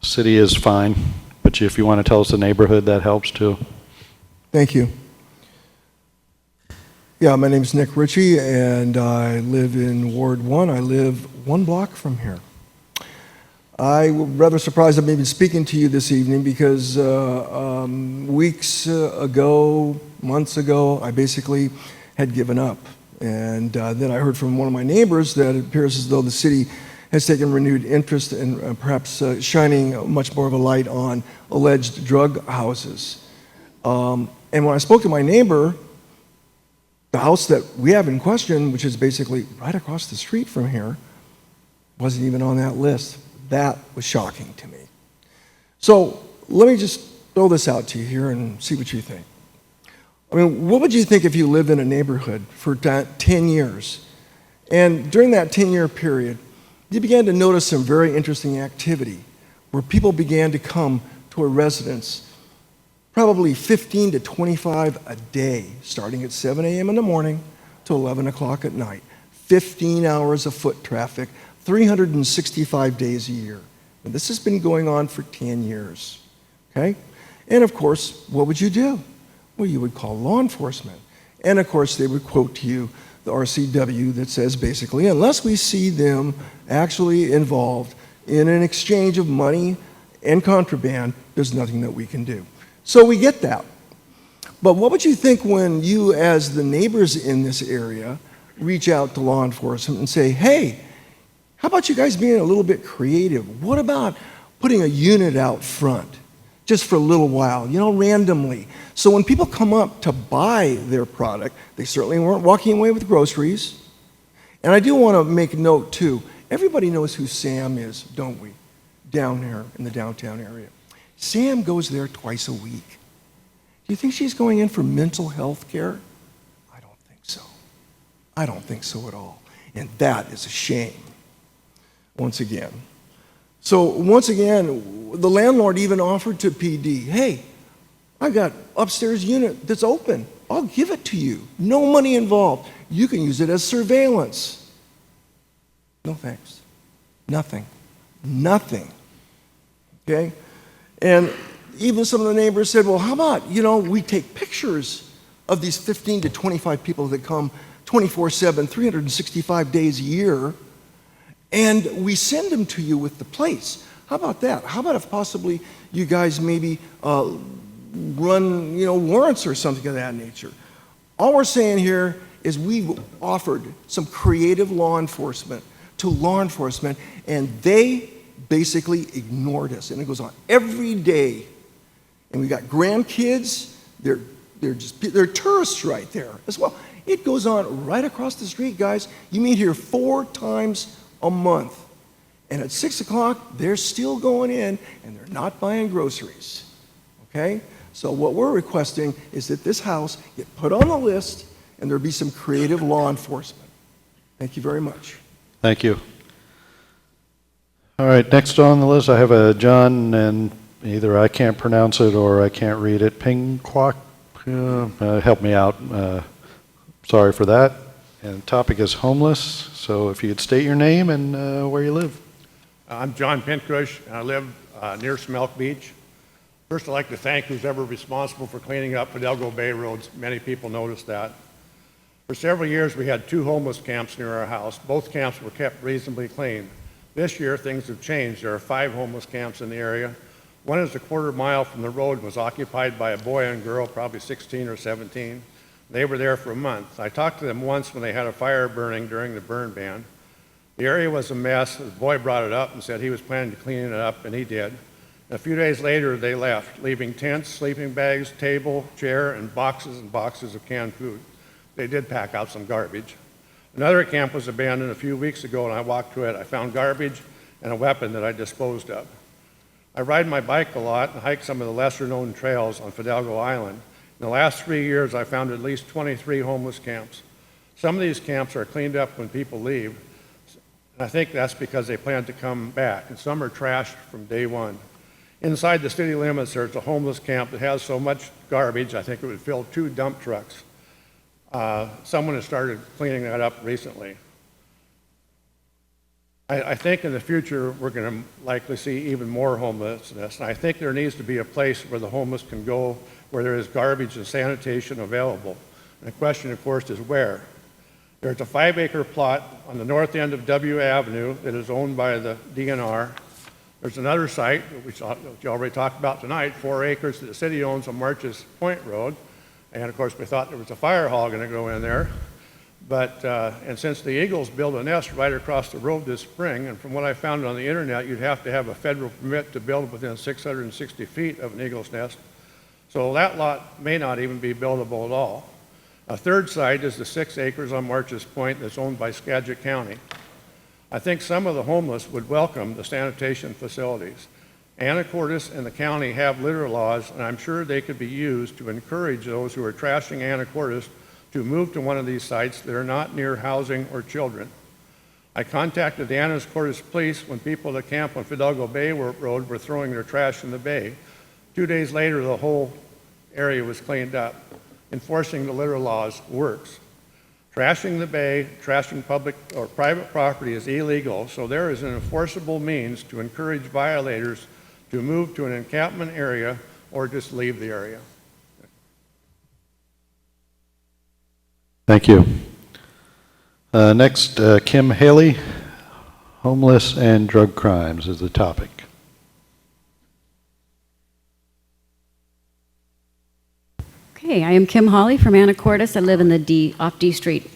A: city is fine. But if you want to tell us the neighborhood, that helps too.
J: Thank you. Yeah, my name is Nick Ritchie, and I live in Ward 1. I live 1 block from here. I'm rather surprised I'm even speaking to you this evening because weeks ago, months ago, I basically had given up. And then I heard from one of my neighbors that it appears as though the city has taken renewed interest in perhaps shining much more of a light on alleged drug houses. And when I spoke to my neighbor, the house that we have in question, which is basically right across the street from here, wasn't even on that list. That was shocking to me. So let me just throw this out to you here and see what you think. I mean, what would you think if you lived in a neighborhood for 10 years? And during that 10-year period, you began to notice some very interesting activity where people began to come to a residence probably 15 to 25 a day, starting at 7 a.m. in the morning to 11 o'clock at night. 15 hours of foot traffic, 365 days a year. And this has been going on for 10 years, okay? And of course, what would you do? Well, you would call law enforcement. And of course, they would quote to you the RCW that says basically, unless we see them actually involved in an exchange of money and contraband, there's nothing that we can do. So we get that. But what would you think when you, as the neighbors in this area, reach out to law enforcement and say, hey, how about you guys being a little bit creative? What about putting a unit out front just for a little while, randomly? So when people come up to buy their product, they certainly weren't walking away with groceries. And I do want to make note, too, everybody knows who Sam is, don't we, down here in the downtown area. Sam goes there twice a week. Do you think she's going in for mental health care? I don't think so. I don't think so at all. And that is a shame, once again. So once again, the landlord even offered to PD, hey, I got upstairs unit that's open. I'll give it to you. No money involved. You can use it as surveillance. No thanks. Nothing. Nothing. Okay? And even some of the neighbors said, well, how about, we take pictures of these 15 to 25 people that come 24/7, 365 days a year, and we send them to you with the plates. How about that? How about if possibly you guys maybe run, warrants or something of that nature? All we're saying here is we've offered some creative law enforcement to law enforcement, and they basically ignored us. And it goes on every day. And we got grandkids. They're tourists right there as well. It goes on right across the street, guys. You meet here 4 times a month. And at 6 o'clock, they're still going in, and they're not buying groceries. Okay? So what we're requesting is that this house get put on the list, and there be some creative law enforcement. Thank you very much.
A: Thank you. All right, next on the list, I have a John, and either I can't pronounce it or I can't read it. Ping Kwok, help me out. Sorry for that. And the topic is homeless. So if you'd state your name and where you live.
K: I'm John Pincrush, and I live near Smelk Beach. First, I'd like to thank who's ever responsible for cleaning up Fidalgo Bay roads. Many people noticed that. For several years, we had 2 homeless camps near our house. Both camps were kept reasonably clean. This year, things have changed. There are 5 homeless camps in the area. One is a quarter mile from the road, was occupied by a boy and girl, probably 16 or 17. They were there for a month. I talked to them once when they had a fire burning during the burn ban. The area was a mess. The boy brought it up and said he was planning to clean it up, and he did. A few days later, they left, leaving tents, sleeping bags, table, chair, and boxes of canned food. They did pack out some garbage. Another camp was abandoned a few weeks ago, and I walked to it. I found garbage and a weapon that I disposed of. I ride my bike a lot and hike some of the lesser-known trails on Fidalgo Island. In the last 3 years, I found at least 23 homeless camps. Some of these camps are cleaned up when people leave, and I think that's because they plan to come back, and some are trashed from day one. Inside the city limits, there's a homeless camp that has so much garbage, I think it would fill 2 dump trucks. Someone has started cleaning that up recently. I think in the future we're going to likely see even more homelessness, and I think there needs to be a place where the homeless can go where there is garbage and sanitation available. And the question, of course, is where? There's a 5-acre plot on the north end of W Avenue that is owned by the DNR. There's another site, which you already talked about tonight, 4 acres that the city owns on Marches Point Road. And of course, we thought there was a fire hall going to go in there. And since the eagles built a nest right across the road this spring, and from what I found on the internet, you'd have to have a federal permit to build within 660 feet of an eagle's nest. So that lot may not even be buildable at all. A third site is the 6 acres on March's Point that's owned by Skagit County. I think some of the homeless would welcome the sanitation facilities. Anacortes and the county have litter laws, and I'm sure they could be used to encourage those who are trashing Anacortes to move to one of these sites that are not near housing or children. I contacted the Anacortes police when people that camp on Fidalgo Bay Road were throwing their trash in the bay. 2 days later, the whole area was cleaned up. Enforcing the litter laws works. Trashing the bay, trashing public or private property is illegal, so there is an enforceable means to encourage violators to move to an encampment area or just leave the area.
A: Thank you. Next, Kim Haley, homeless and drug crimes is the topic.
L: Okay, I am Kim Hawley from Anacortes. I live in the off D Street.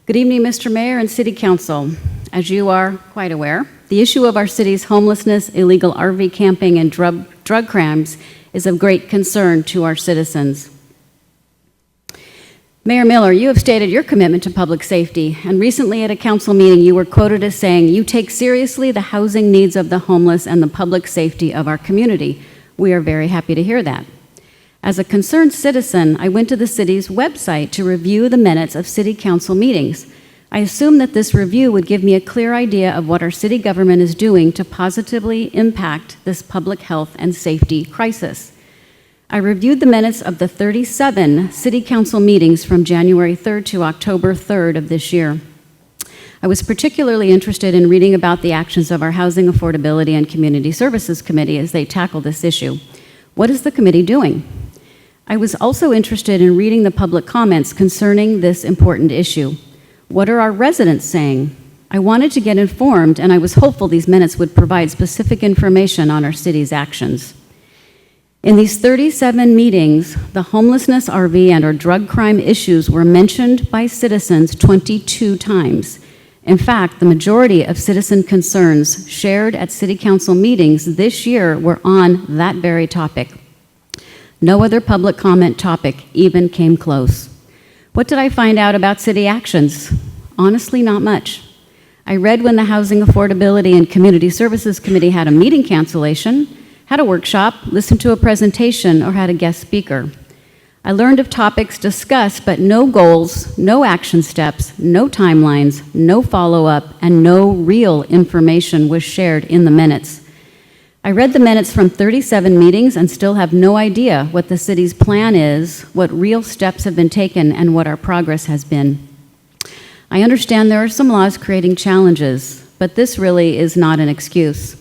L: Good evening, Mr. Mayor and City Council. As you are quite aware, the issue of our city's homelessness, illegal RV camping, and drug crimes is of great concern to our citizens. Mayor Miller, you have stated your commitment to public safety, and recently at a council meeting you were quoted as saying, "You take seriously the housing needs of the homeless and the public safety of our community." We are very happy to hear that. As a concerned citizen, I went to the city's website to review the minutes of city council meetings. I assumed that this review would give me a clear idea of what our city government is doing to positively impact this public health and safety crisis. I reviewed the minutes of the 37 city council meetings from January 3rd to October 3rd of this year. I was particularly interested in reading about the actions of our Housing Affordability and Community Services Committee as they tackle this issue. What is the committee doing? I was also interested in reading the public comments concerning this important issue. What are our residents saying? I wanted to get informed, and I was hopeful these minutes would provide specific information on our city's actions. In these 37 meetings, the homelessness, RV, and/or drug crime issues were mentioned by citizens 22 times. In fact, the majority of citizen concerns shared at city council meetings this year were on that very topic. No other public comment topic even came close. What did I find out about city actions? Honestly, not much. I read when the Housing Affordability and Community Services Committee had a meeting cancellation, had a workshop, listened to a presentation, or had a guest speaker. I learned of topics discussed, but no goals, no action steps, no timelines, no follow-up, and no real information was shared in the minutes. I read the minutes from 37 meetings and still have no idea what the city's plan is, what real steps have been taken, and what our progress has been. I understand there are some laws creating challenges, but this really is not an excuse.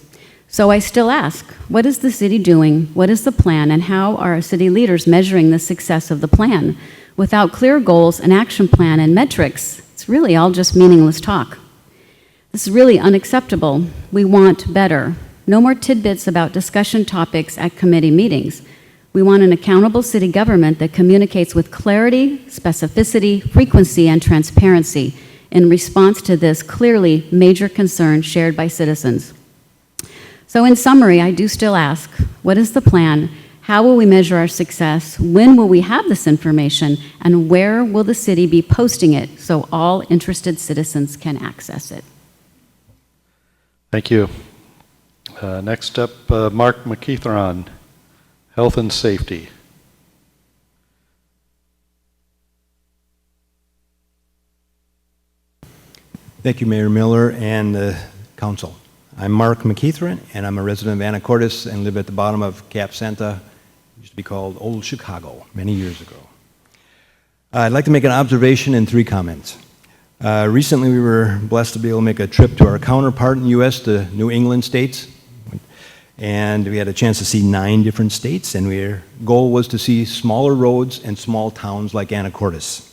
L: So I still ask, what is the city doing? What is the plan? And how are our city leaders measuring the success of the plan? Without clear goals, an action plan, and metrics, it's really all just meaningless talk. This is really unacceptable. We want better. No more tidbits about discussion topics at committee meetings. We want an accountable city government that communicates with clarity, specificity, frequency, and transparency in response to this clearly major concern shared by citizens. So in summary, I do still ask, what is the plan? How will we measure our success? When will we have this information? And where will the city be posting it so all interested citizens can access it?
A: Thank you. Next up, Mark McKeithron, Health and Safety.
M: Thank you, Mayor Miller and the council. I'm Mark McKeithron, and I'm a resident of Anacortes and live at the bottom of Cap Santa. It used to be called Old Chicago many years ago. I'd like to make an observation and 3 comments. Recently, we were blessed to be able to make a trip to our counterpart in the U.S., the New England states, and we had a chance to see 9 different states, and our goal was to see smaller roads and small towns like Anacortes.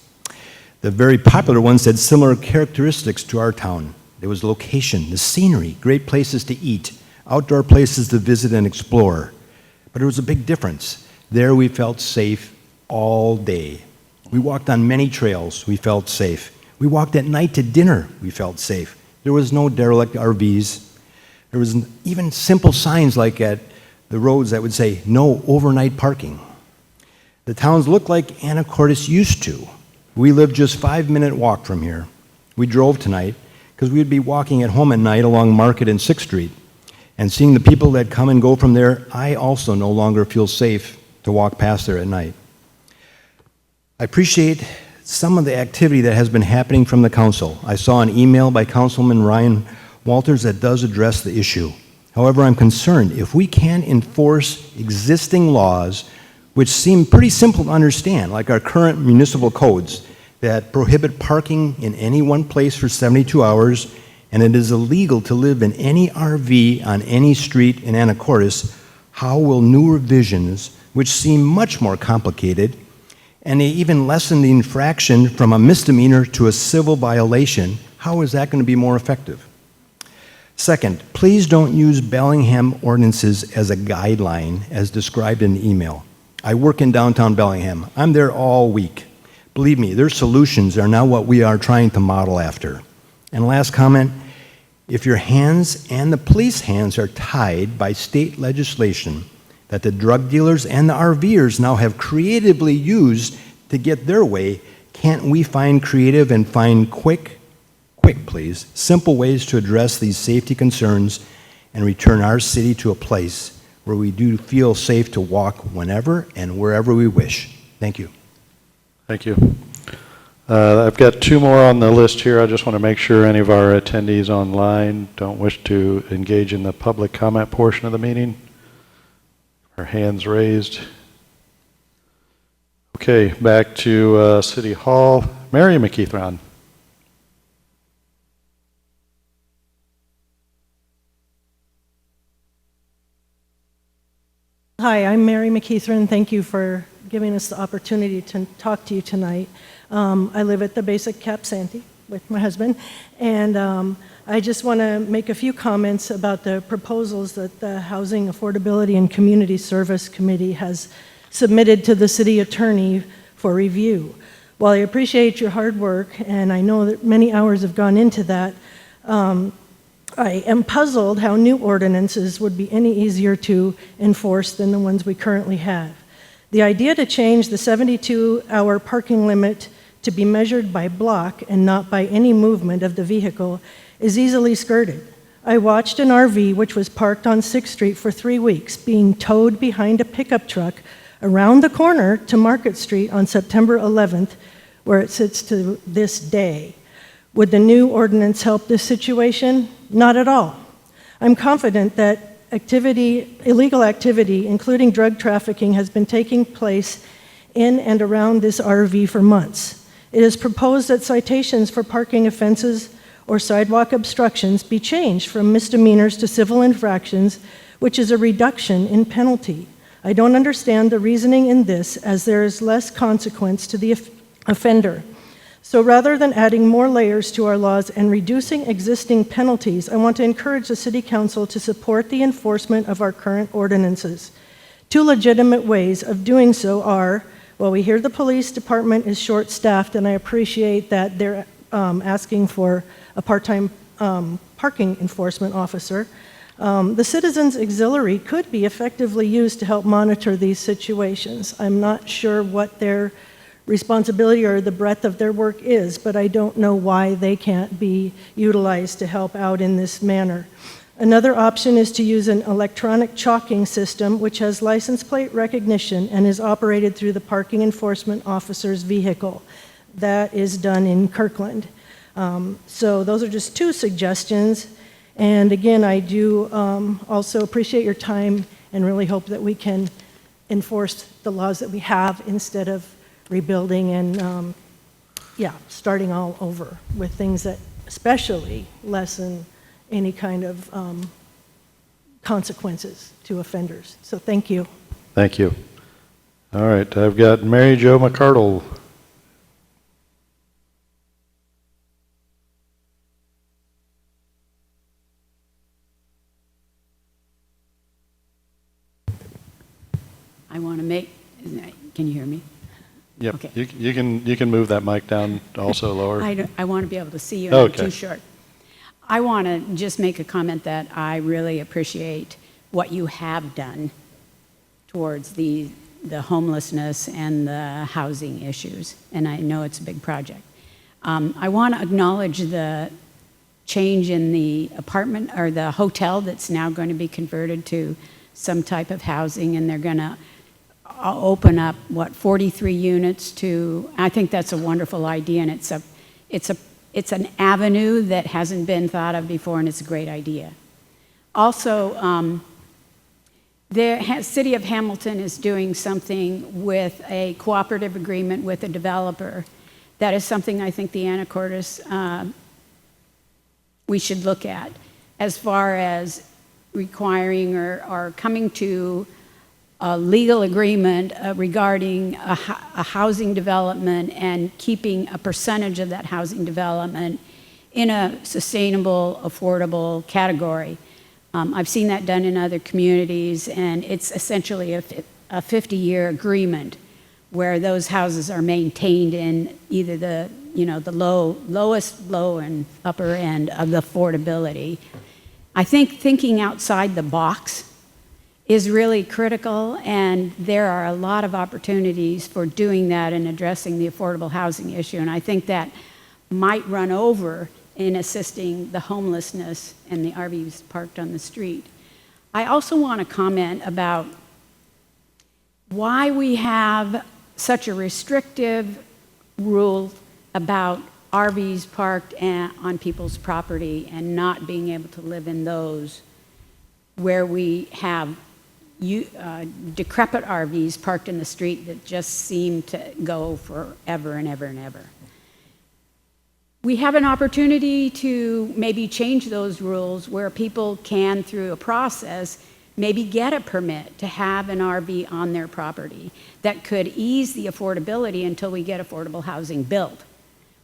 M: The very popular ones had similar characteristics to our town. There was location, the scenery, great places to eat, outdoor places to visit and explore. But there was a big difference. There we felt safe all day. We walked on many trails. We felt safe. We walked at night to dinner. We felt safe. There was no derelict RVs. There was even simple signs like at the roads that would say, no overnight parking. The towns looked like Anacortes used to. We lived just 5-minute walk from here. We drove tonight because we would be walking at home at night along Market and 6th Street. And seeing the people that come and go from there, I also no longer feel safe to walk past there at night. I appreciate some of the activity that has been happening from the council. I saw an email by Councilman Ryan Walters that does address the issue. However, I'm concerned if we can't enforce existing laws, which seem pretty simple to understand, like our current municipal codes that prohibit parking in any one place for 72 hours, and it is illegal to live in any RV on any street in Anacortes, how will new revisions, which seem much more complicated, and they even lessen the infraction from a misdemeanor to a civil violation, how is that going to be more effective? Second, please don't use Bellingham ordinances as a guideline as described in the email. I work in downtown Bellingham. I'm there all week. Believe me, their solutions are now what we are trying to model after. And last comment, if your hands and the police hands are tied by state legislation that the drug dealers and the RVers now have creatively used to get their way, can't we find creative and find quick please, simple ways to address these safety concerns and return our city to a place where we do feel safe to walk whenever and wherever we wish. Thank you.
A: Thank you. I've got 2 more on the list here. I just want to make sure any of our attendees online don't wish to engage in the public comment portion of the meeting. Our hands raised. Okay, back to City Hall. Mary McKeithron.
N: Hi, I'm Mary McKeithron. Thank you for giving us the opportunity to talk to you tonight. I live at the basic Cap Santee with my husband, and I just want to make a few comments about the proposals that the Housing Affordability and Community Service Committee has submitted to the city attorney for review. While I appreciate your hard work, and I know that many hours have gone into that, I am puzzled how new ordinances would be any easier to enforce than the ones we currently have. The idea to change the 72-hour parking limit to be measured by block and not by any movement of the vehicle is easily skirted. I watched an RV which was parked on 6th Street for 3 weeks being towed behind a pickup truck around the corner to Market Street on September 11th, where it sits to this day. Would the new ordinance help this situation? Not at all. I'm confident that illegal activity, including drug trafficking, has been taking place in and around this RV for months. It is proposed that citations for parking offenses or sidewalk obstructions be changed from misdemeanors to civil infractions, which is a reduction in penalty. I don't understand the reasoning in this, as there is less consequence to the offender. So rather than adding more layers to our laws and reducing existing penalties, I want to encourage the City Council to support the enforcement of our current ordinances. 2 legitimate ways of doing so are, well, we hear the police department is short-staffed, and I appreciate that they're asking for a part-time parking enforcement officer. The Citizens Auxiliary could be effectively used to help monitor these situations. I'm not sure what their responsibility or the breadth of their work is, but I don't know why they can't be utilized to help out in this manner. Another option is to use an electronic chalking system which has license plate recognition and is operated through the parking enforcement officer's vehicle. That is done in Kirkland. So those are just 2 suggestions. And again, I do also appreciate your time and really hope that we can enforce the laws that we have instead of rebuilding and, starting all over with things that especially lessen any kind of consequences to offenders. So thank you.
A: Thank you. All right, I've got Mary Jo McCardle.
L: I want to make, can you hear me?
A: Yep,
L: Okay.
A: you can move that mic down also lower.
L: I want to be able to see you, and I'm
A: Okay.
L: too short. I want to just make a comment that I really appreciate what you have done towards the homelessness and the housing issues, and I know it's a big project. I want to acknowledge the change in the apartment or the hotel that's now going to be converted to some type of housing, and they're going to open up, 43 units to, I think that's a wonderful idea, and it's an avenue that hasn't been thought of before, and it's a great idea. Also, the City of Hamilton is doing something with a cooperative agreement with a developer. That is something I think the Anacortes, we should look at as far as requiring or coming to a legal agreement regarding a housing development and keeping a percentage of that housing development in a sustainable, affordable category. I've seen that done in other communities, and it's essentially a 50-year agreement where those houses are maintained in either the lowest low and upper end of the affordability. I think thinking outside the box is really critical, and there are a lot of opportunities for doing that and addressing the affordable housing issue, and I think that might run over in assisting the homelessness and the RVs parked on the street. I also want to comment about why we have such a restrictive rule about RVs parked on people's property and not being able to live in those, where we have decrepit RVs parked in the street that just seem to go forever and ever and ever. We have an opportunity to maybe change those rules where people can, through a process, maybe get a permit to have an RV on their property that could ease the affordability until we get affordable housing built.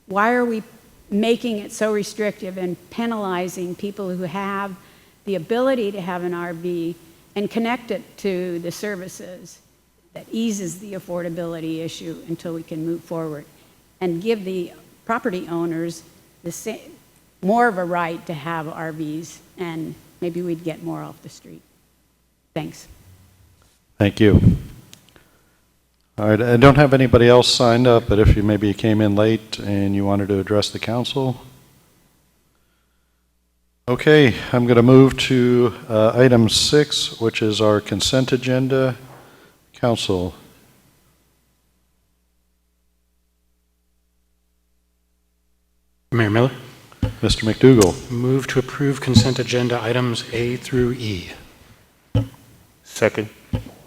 L: Why are we making it so restrictive and penalizing people who have the ability to have an RV and connect it to the services that eases the affordability issue until we can move forward and give the property owners more of a right to have RVs, and maybe we'd get more off the street. Thanks.
A: Thank you. All right, I don't have anybody else signed up, but if you maybe came in late and you wanted to address the council. Okay, I'm going to move to item 6, which is our consent agenda. Council.
O: Mayor Miller.
A: Mr. McDougall.
O: Move to approve consent agenda items A through E.
E: Second.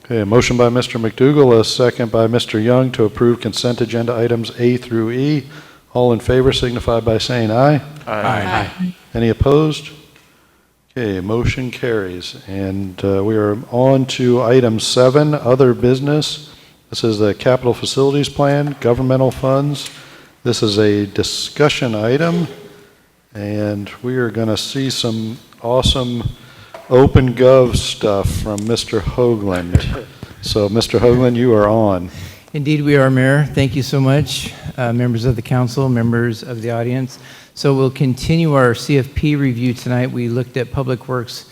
A: Okay, a motion by Mr. McDougall, a second by Mr. Young to approve consent agenda items A through E. All in favor signify by saying aye.
E: Aye.
O: Aye.
A: Any opposed? Okay, motion carries. And we are on to item 7, other business. This is the capital facilities plan, governmental funds. This is a discussion item, and we are going to see some awesome OpenGov stuff from Mr. Hoagland. So, Mr. Hoagland, you are on.
P: Indeed, we are, Mayor. Thank you so much, members of the council, members of the audience. So we'll continue our CFP review tonight. We looked at Public Works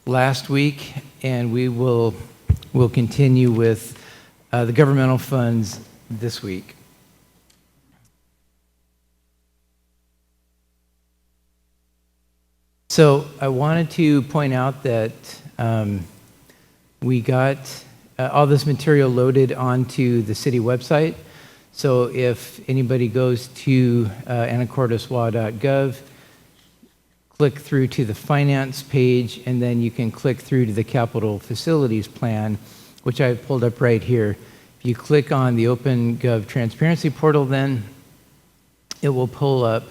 P: last week, and we'll continue with the governmental funds this week. So I wanted to point out that we got all this material loaded onto the city website. So if anybody goes to anacorteswa.gov, click through to the finance page, and then you can click through to the capital facilities plan, which I've pulled up right here. If you click on the OpenGov transparency portal, then it will pull up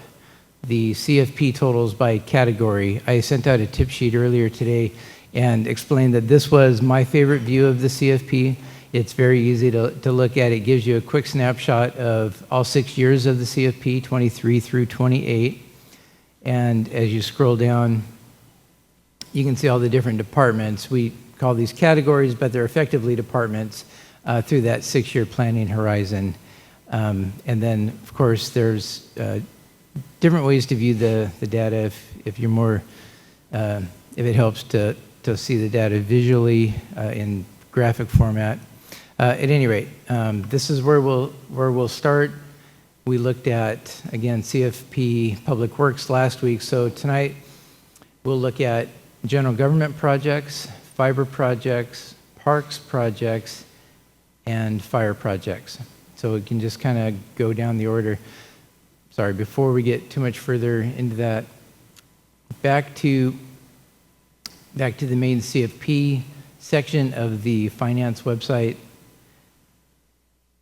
P: the CFP totals by category. I sent out a tip sheet earlier today and explained that this was my favorite view of the CFP. It's very easy to look at. It gives you a quick snapshot of all 6 years of the CFP, 23 through 28. And as you scroll down, you can see all the different departments. We call these categories, but they're effectively departments through that 6-year planning horizon. And then, of course, there's different ways to view the data if you're more, if it helps to see the data visually in graphic format. At any rate, this is where we'll start. We looked at, again, CFP Public Works last week, so tonight we'll look at general government projects, fiber projects, parks projects, and fire projects. So we can just kind of go down the order. Sorry, before we get too much further into that, back to the main CFP section of the finance website.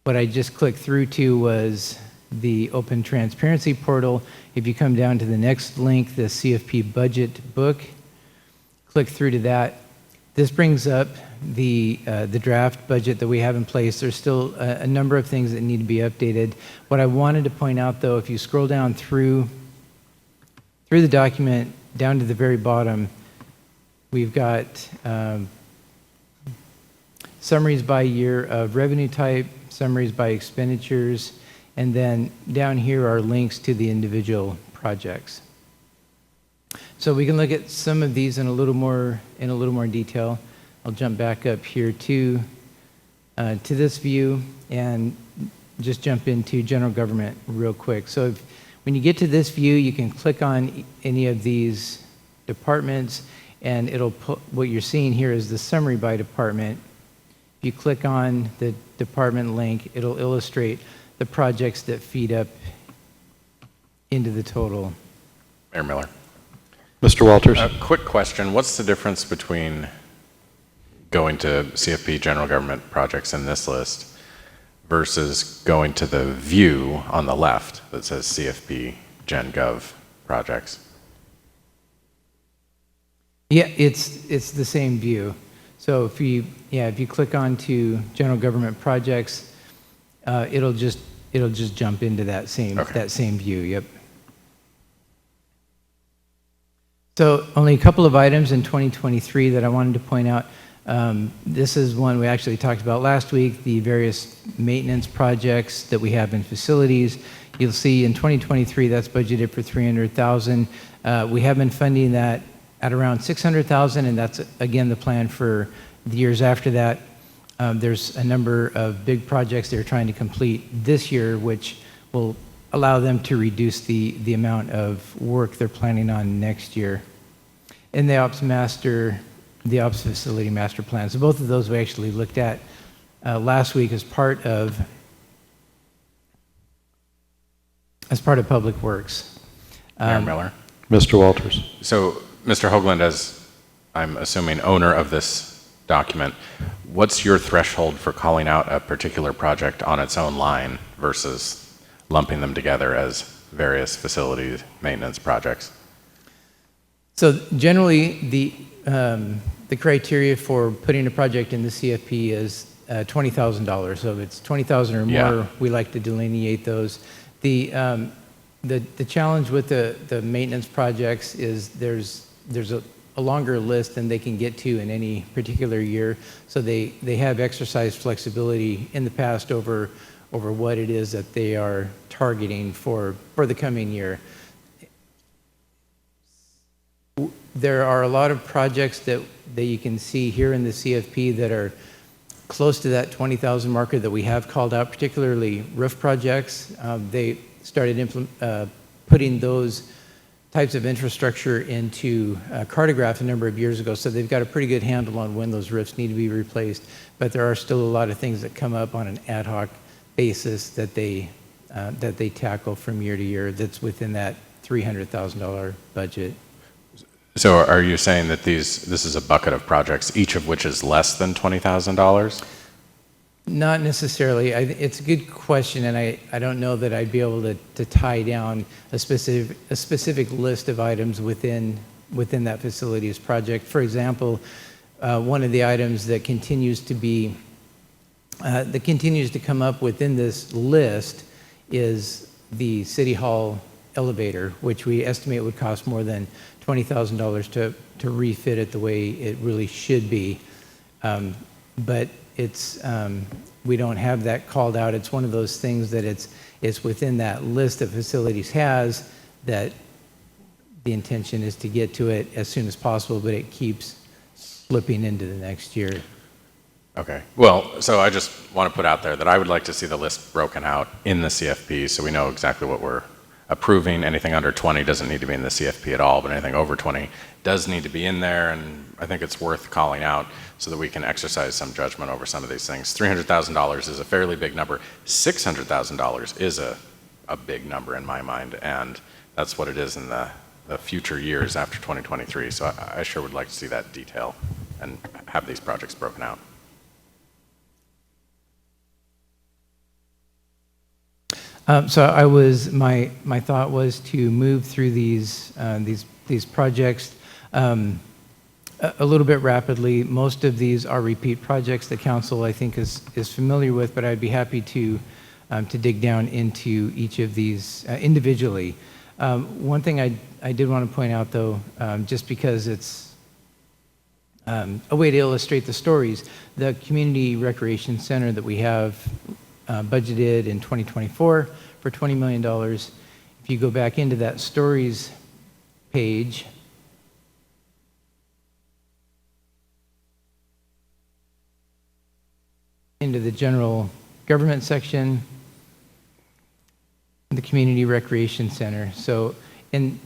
P: What I just clicked through to was the Open Transparency portal. If you come down to the next link, the CFP budget book, click through to that. This brings up the draft budget that we have in place. There's still a number of things that need to be updated. What I wanted to point out, though, if you scroll down through the document down to the very bottom, we've got summaries by year of revenue type, summaries by expenditures, and then down here are links to the individual projects. So we can look at some of these in a little more detail. I'll jump back up here to this view and just jump into general government real quick. So when you get to this view, you can click on any of these departments, and it'll put, what you're seeing here is the summary by department. If you click on the department link, it'll illustrate the projects that feed up into the total.
D: Mayor Miller.
A: Mr. Walters.
D: A quick question. What's the difference between going to CFP general government projects in this list versus going to the view on the left that says CFP Gen Gov projects?
P: Yeah, it's the same view. So if you click on to general government projects, it'll just jump into that same view. Yep. So only a couple of items in 2023 that I wanted to point out. This is one we actually talked about last week, the various maintenance projects that we have in facilities. You'll see in 2023 that's budgeted for $300,000. We have been funding that at around $600,000, and that's again the plan for the years after that. There's a number of big projects they're trying to complete this year, which will allow them to reduce the amount of work they're planning on next year. And the ops facility master plan. So both of those we actually looked at last week as part of Public Works.
D: Mayor Miller.
A: Mr. Walters.
D: So, Mr. Hoagland, as I'm assuming owner of this document, what's your threshold for calling out a particular project on its own line versus lumping them together as various facility maintenance projects?
P: So generally, the criteria for putting a project in the CFP is $20,000. So if it's $20,000 or more, we like to delineate those. The challenge with the maintenance projects is there's a longer list than they can get to in any particular year. So they have exercised flexibility in the past over what it is that they are targeting for the coming year. There are a lot of projects that you can see here in the CFP that are close to that 20,000 marker that we have called out, particularly roof projects. They started putting those types of infrastructure into Cartograph a number of years ago, so they've got a pretty good handle on when those roofs need to be replaced. But there are still a lot of things that come up on an ad hoc basis that they tackle from year to year that's within that $300,000 budget.
D: So are you saying that this is a bucket of projects, each of which is less than $20,000?
P: Not necessarily. It's a good question, and I don't know that I'd be able to tie down a specific list of items within that facilities project. For example, one of the items that continues to come up within this list is the City Hall elevator, which we estimate would cost more than $20,000 to refit it the way it really should be. But it's we don't have that called out. It's one of those things that it's within that list that facilities has, that the intention is to get to it as soon as possible, but it keeps slipping into the next year.
D: Okay. Well, so I just want to put out there that I would like to see the list broken out in the CFP so we know exactly what we're approving. Anything under 20 doesn't need to be in the CFP at all, but anything over 20 does need to be in there, and I think it's worth calling out so that we can exercise some judgment over some of these things. $300,000 is a fairly big number. $600,000 is a big number in my mind, and that's what it is in the future years after 2023. So I sure would like to see that detail and have these projects broken out.
P: So my thought was to move through these projects a little bit rapidly. Most of these are repeat projects the council, I think, is familiar with, but I'd be happy to dig down into each of these individually. One thing I did want to point out, though, just because it's a way to illustrate the stories, the Community Recreation Center that we have budgeted in 2024 for $20 million. If you go back into that stories page, into the general government section, the Community Recreation Center. So, and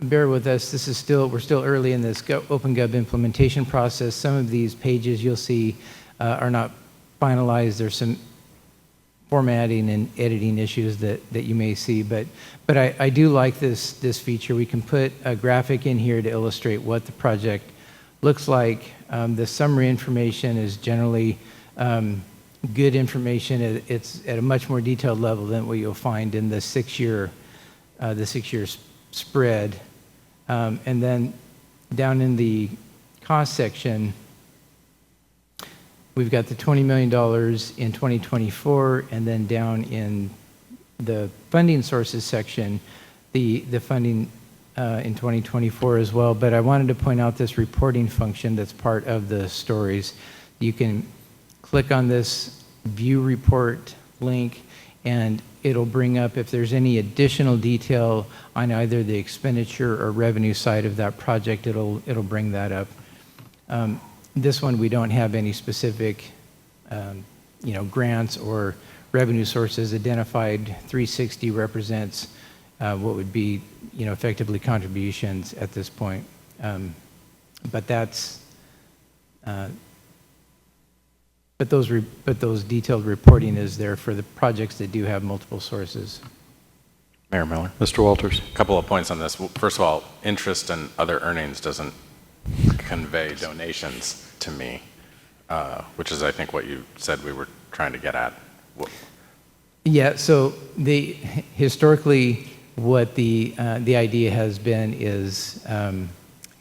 P: bear with us, we're still early in this OpenGov implementation process. Some of these pages you'll see are not finalized. There's some formatting and editing issues that you may see, but I do like this feature. We can put a graphic in here to illustrate what the project looks like. The summary information is generally good information. It's at a much more detailed level than what you'll find in the six-year spread. And then down in the cost section, we've got the $20 million in 2024, and then down in the funding sources section, the funding in 2024 as well. But I wanted to point out this reporting function that's part of the stories. You can click on this view report link, and it'll bring up if there's any additional detail on either the expenditure or revenue side of that project, it'll bring that up. This one, we don't have any specific grants or revenue sources identified. 360 represents what would be effectively contributions at this point. But those detailed reporting is there for the projects that do have multiple sources.
D: Mayor Miller.
A: Mr. Walters.
D: A couple of points on this. First of all, interest and other earnings doesn't convey donations to me, which is, I think, what you said we were trying to get at.
P: Yeah, so historically, what the idea has been is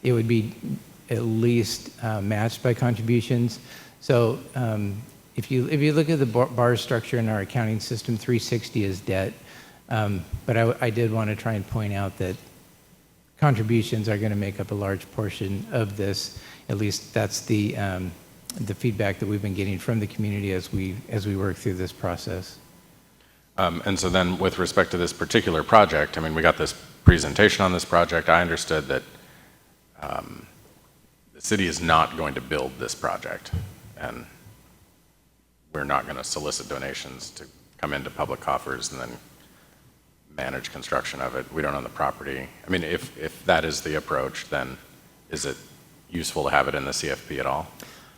P: it would be at least matched by contributions. So if you look at the bar structure in our accounting system, 360 is debt. But I did want to try and point out that contributions are going to make up a large portion of this. At least that's the feedback that we've been getting from the community as we work through this process.
D: And so then with respect to this particular project, I mean, we got this presentation on this project. I understood that the city is not going to build this project, and we're not going to solicit donations to come into public coffers and then manage construction of it. We don't own the property. I mean, if that is the approach, then is it useful to have it in the CFP at all?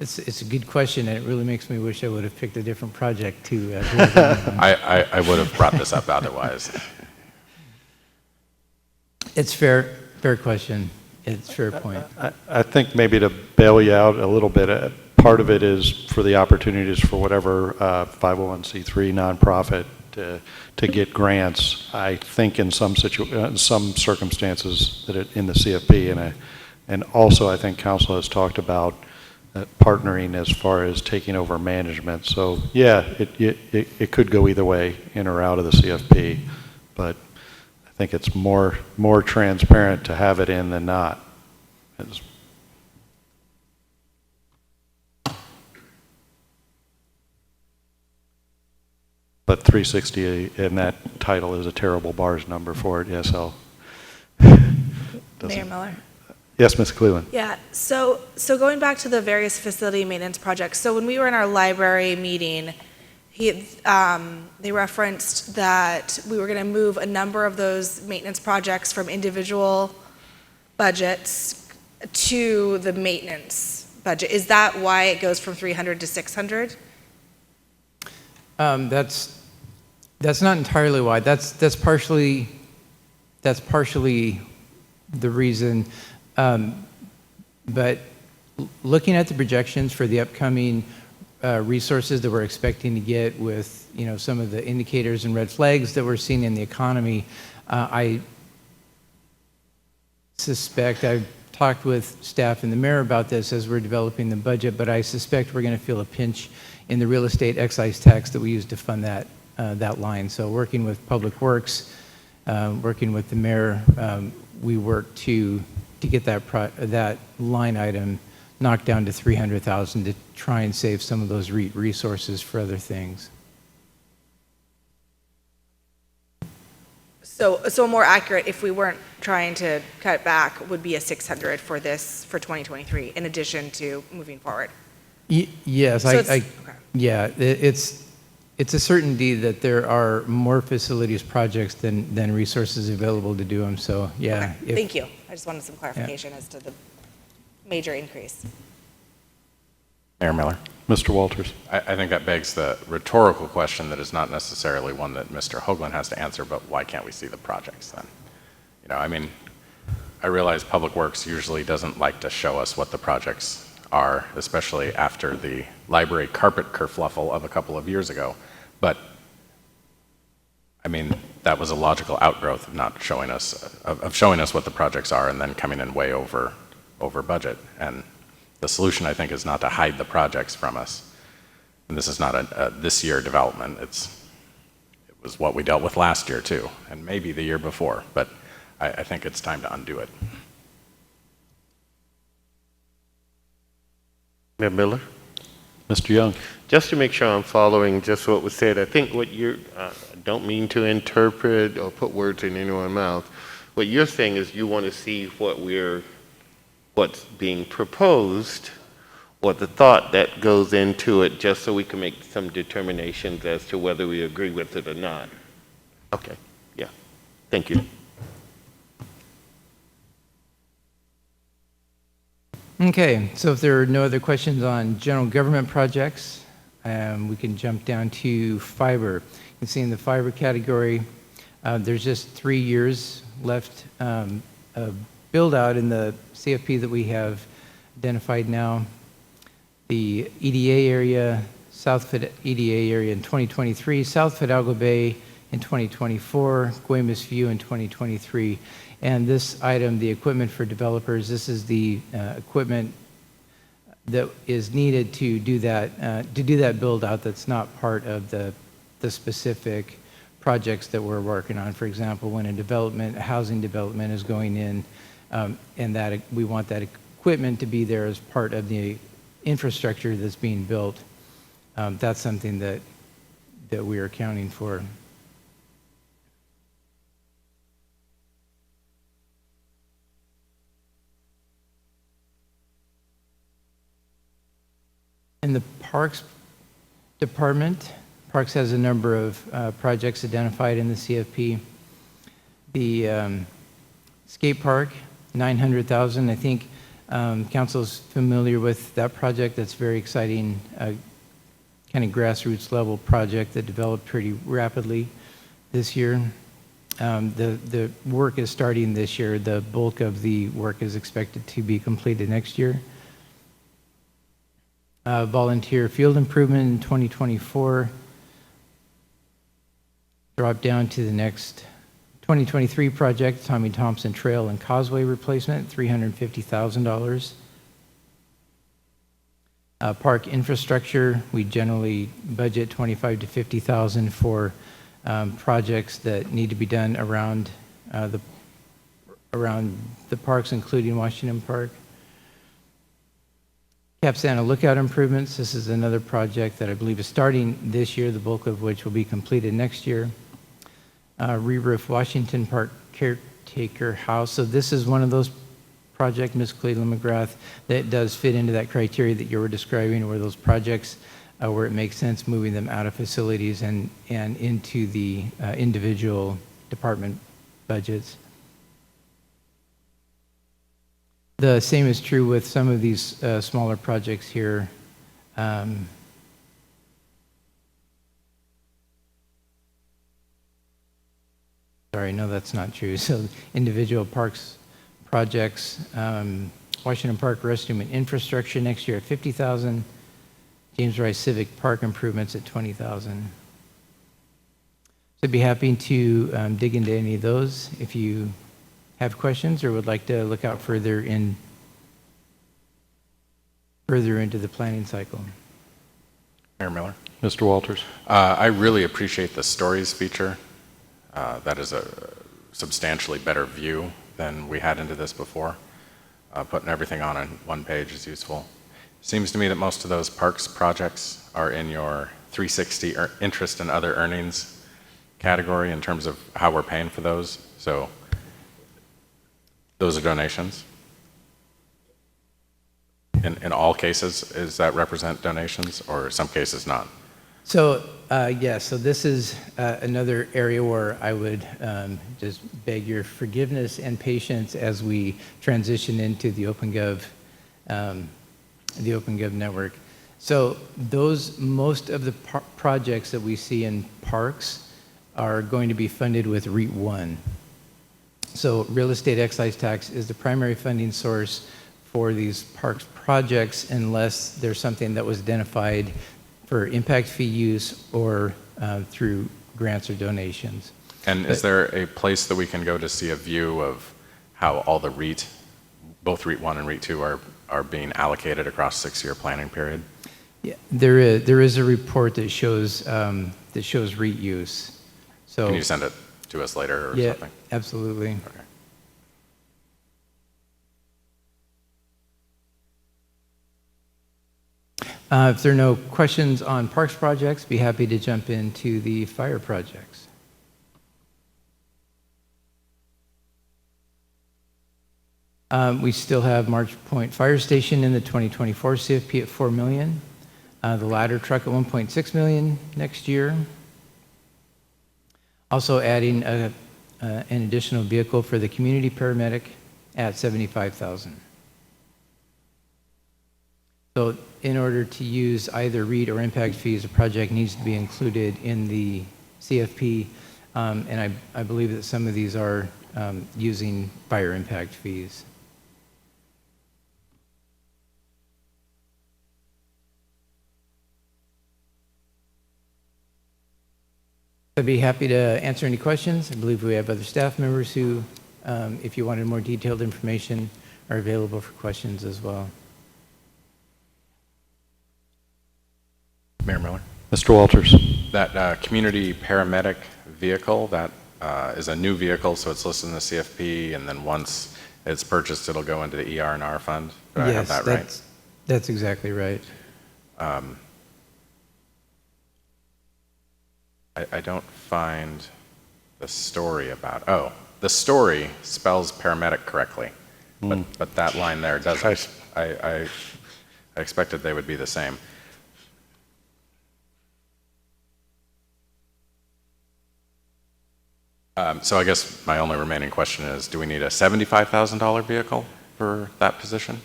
P: It's a good question, and it really makes me wish I would have picked a different project to.
D: I would have brought this up otherwise.
P: It's fair question. It's a fair point.
A: I think maybe to bail you out a little bit, part of it is for the opportunities for whatever 501c3 nonprofit to get grants. I think in some circumstances that in the CFP, and also I think council has talked about partnering as far as taking over management. So yeah, it could go either way, in or out of the CFP, but I think it's more transparent to have it in than not. But 360 in that title is a terrible bars number for it, yes, I'll.
Q: Mayor Miller.
A: Yes, Ms. Cleveland.
Q: Yeah, so going back to the various facility maintenance projects, so when we were in our library meeting, they referenced that we were going to move a number of those maintenance projects from individual budgets to the maintenance budget. Is that why it goes from 300 to 600?
P: That's not entirely why. That's partially the reason. But looking at the projections for the upcoming resources that we're expecting to get with, some of the indicators and red flags that we're seeing in the economy, I suspect, I've talked with staff and the mayor about this as we're developing the budget, but I suspect we're going to feel a pinch in the real estate excise tax that we use to fund that line. So working with Public Works, working with the mayor, we work to get that line item knocked down to 300,000 to try and save some of those resources for other things.
Q: So more accurate, if we weren't trying to cut back, would be a 600 for 2023, in addition to moving forward.
P: Yes,
Q: So okay.
P: Yeah, it's a certainty that there are more facilities projects than resources available to do them. So yeah.
Q: Okay. Thank you. I just wanted some clarification as to the major increase.
D: Mayor Miller.
A: Mr. Walters.
D: I think that begs the rhetorical question that is not necessarily one that Mr. Hoagland has to answer, but why can't we see the projects then? I realize Public Works usually doesn't like to show us what the projects are, especially after the library carpet kerfluffle of a couple of years ago. But, that was a logical outgrowth of not showing us, of showing us what the projects are and then coming in way over budget. And the solution, I think, is not to hide the projects from us. And this is not a this year development. It was what we dealt with last year too, and maybe the year before, but I think it's time to undo it.
E: Mayor Miller?
A: Mr. Young.
E: Just to make sure I'm following just what was said, I think what you're, don't mean to interpret or put words in anyone's mouth. What you're saying is you want to see what's being proposed, or the thought that goes into it, just so we can make some determinations as to whether we agree with it or not. Okay, yeah, thank you.
P: Okay, so if there are no other questions on general government projects, we can jump down to fiber. You can see in the fiber category, there's just 3 years left of build out in the CFP that we have identified now. The EDA area, Southfield EDA area in 2023, South Fidalgo Bay in 2024, Guaymas View in 2023. And this item, the equipment for developers, this is the equipment that is needed to do that build out that's not part of the specific projects that we're working on. For example, when a housing development is going in, and that we want that equipment to be there as part of the infrastructure that's being built. That's something that we are accounting for. In the Parks Department, Parks has a number of projects identified in the CFP. The skate park, $900,000. I think Council's familiar with that project. That's very exciting, kind of grassroots level project that developed pretty rapidly this year. The work is starting this year. The bulk of the work is expected to be completed next year. Volunteer field improvement in 2024. Drop down to the next 2023 project, Tommy Thompson Trail and Causeway replacement, $350,000. Park infrastructure, we generally budget $25,000 to $50,000 for projects that need to be done around the parks, including Washington Park. Cap Santa Lookout improvements. This is another project that I believe is starting this year, the bulk of which will be completed next year. Re-roof Washington Park Caretaker House. So this is one of those projects, Ms. Cleveland McGrath, that does fit into that criteria that you were describing, where those projects where it makes sense moving them out of facilities and into the individual department budgets. The same is true with some of these smaller projects here. Sorry, no, that's not true. So individual parks projects, Washington Park restroom and infrastructure next year at $50,000. James Rice Civic Park improvements at $20,000. So I'd be happy to dig into any of those if you have questions or would like to look out further into the planning cycle.
D: Mayor Miller?
A: Mr. Walters?
D: I really appreciate the stories feature. That is a substantially better view than we had into this before. Putting everything on one page is useful. Seems to me that most of those parks projects are in your 360 interest and other earnings category in terms of how we're paying for those. So those are donations. In all cases, does that represent donations, or some cases not?
P: So, yes, so this is another area where I would just beg your forgiveness and patience as we transition into the OpenGov network. So most of the projects that we see in parks are going to be funded with REIT 1. So real estate excise tax is the primary funding source for these parks projects unless there's something that was identified for impact fee use or through grants or donations.
D: And is there a place that we can go to see a view of how all the both REIT 1 and REIT 2 are being allocated across a 6-year planning period?
P: Yeah, there is a report that shows REIT use. So
D: can you send it to us later or something?
P: Yeah, absolutely.
D: Okay.
P: If there are no questions on parks projects, be happy to jump into the fire projects. We still have March Point Fire Station in the 2024 CFP at $4 million. The ladder truck at $1.6 million next year. Also adding an additional vehicle for the community paramedic at $75,000. So in order to use either REIT or impact fees, a project needs to be included in the CFP, and I believe that some of these are using fire impact fees. I'd be happy to answer any questions. I believe we have other staff members who, if you wanted more detailed information, are available for questions as well.
D: Mayor Miller?
A: Mr. Walters?
D: That community paramedic vehicle, that is a new vehicle, so it's listed in the CFP, and then once it's purchased, it'll go into the ER&R fund. Do I have that right?
P: That's exactly right.
D: I don't find the story about, the story spells paramedic correctly, but that line there doesn't. I expected they would be the same. So I guess my only remaining question is, do we need a $75,000 vehicle for that position?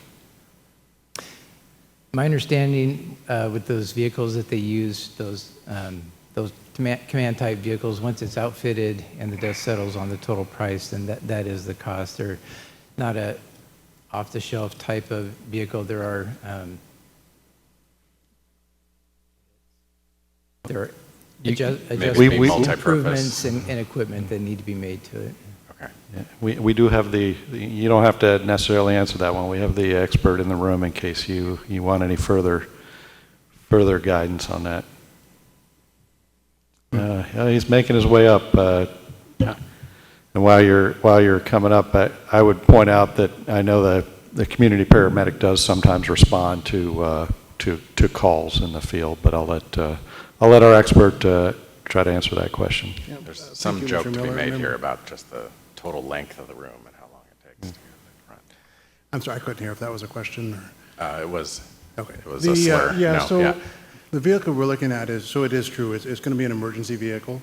P: My understanding with those vehicles that they use, those command type vehicles, once it's outfitted and the dust settles on the total price, then that is the cost. They're not a off-the-shelf type of vehicle. There are adjustments, improvements, and equipment that need to be made to it.
D: Okay.
A: Yeah, we do have you don't have to necessarily answer that one. We have the expert in the room in case you want any further guidance on that. He's making his way up. And while you're coming up, I would point out that I know the community paramedic does sometimes respond to calls in the field, but I'll let our expert try to answer that question.
D: There's some joke to be made here about just the total length of the room and how long it takes to get to the front.
R: I'm sorry, I couldn't hear if that was a question or.
D: It was.
R: Okay.
D: It was a slur.
R: The vehicle we're looking at is, so it is true, it's going to be an emergency vehicle.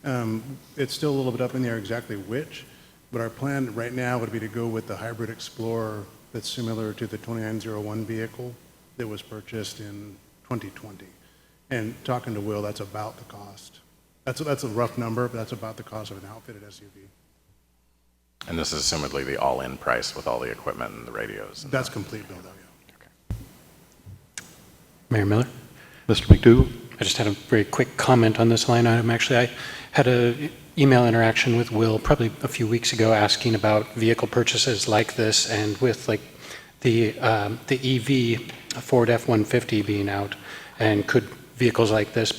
R: It's still a little bit up in the air exactly which, but our plan right now would be to go with the hybrid Explorer that's similar to the 2901 vehicle that was purchased in 2020. And talking to Will, that's about the cost. That's a rough number, but that's about the cost of an outfitted SUV.
D: And this is assumedly the all-in price with all the equipment and the radios. And
R: that's complete build-out, yeah.
O: Mayor Miller?
A: Mr. McDougall?
O: I just had a very quick comment on this line item. Actually, I had an email interaction with Will probably a few weeks ago asking about vehicle purchases like this, and with like the EV Ford F-150 being out, and could vehicles like this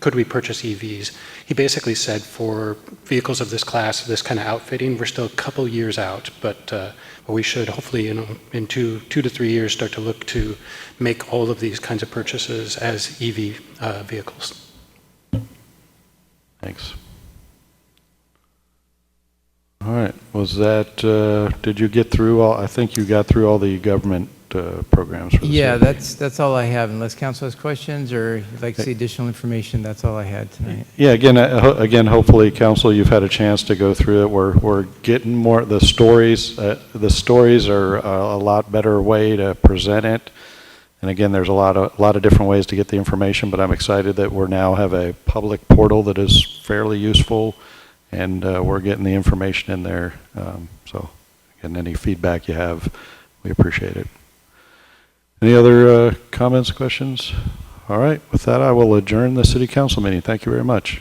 O: could we purchase EVs? He basically said for vehicles of this class, this kind of outfitting, we're still a couple years out, but we should hopefully, in 2 to 3 years, start to look to make all of these kinds of purchases as EV vehicles.
A: Thanks. All right. Was that, did you get through all, I think you got through all the government programs for the city.
P: That's all I have. Unless council has questions or you'd like to see additional information, that's all I had tonight.
A: Yeah, again, hopefully, council, you've had a chance to go through it. We're getting more, the stories are a lot better way to present it. And again, there's a lot of different ways to get the information, but I'm excited that we now have a public portal that is fairly useful, and we're getting the information in there. So again, any feedback you have, we appreciate it. Any other comments, questions? All right, with that, I will adjourn the city council meeting. Thank you very much.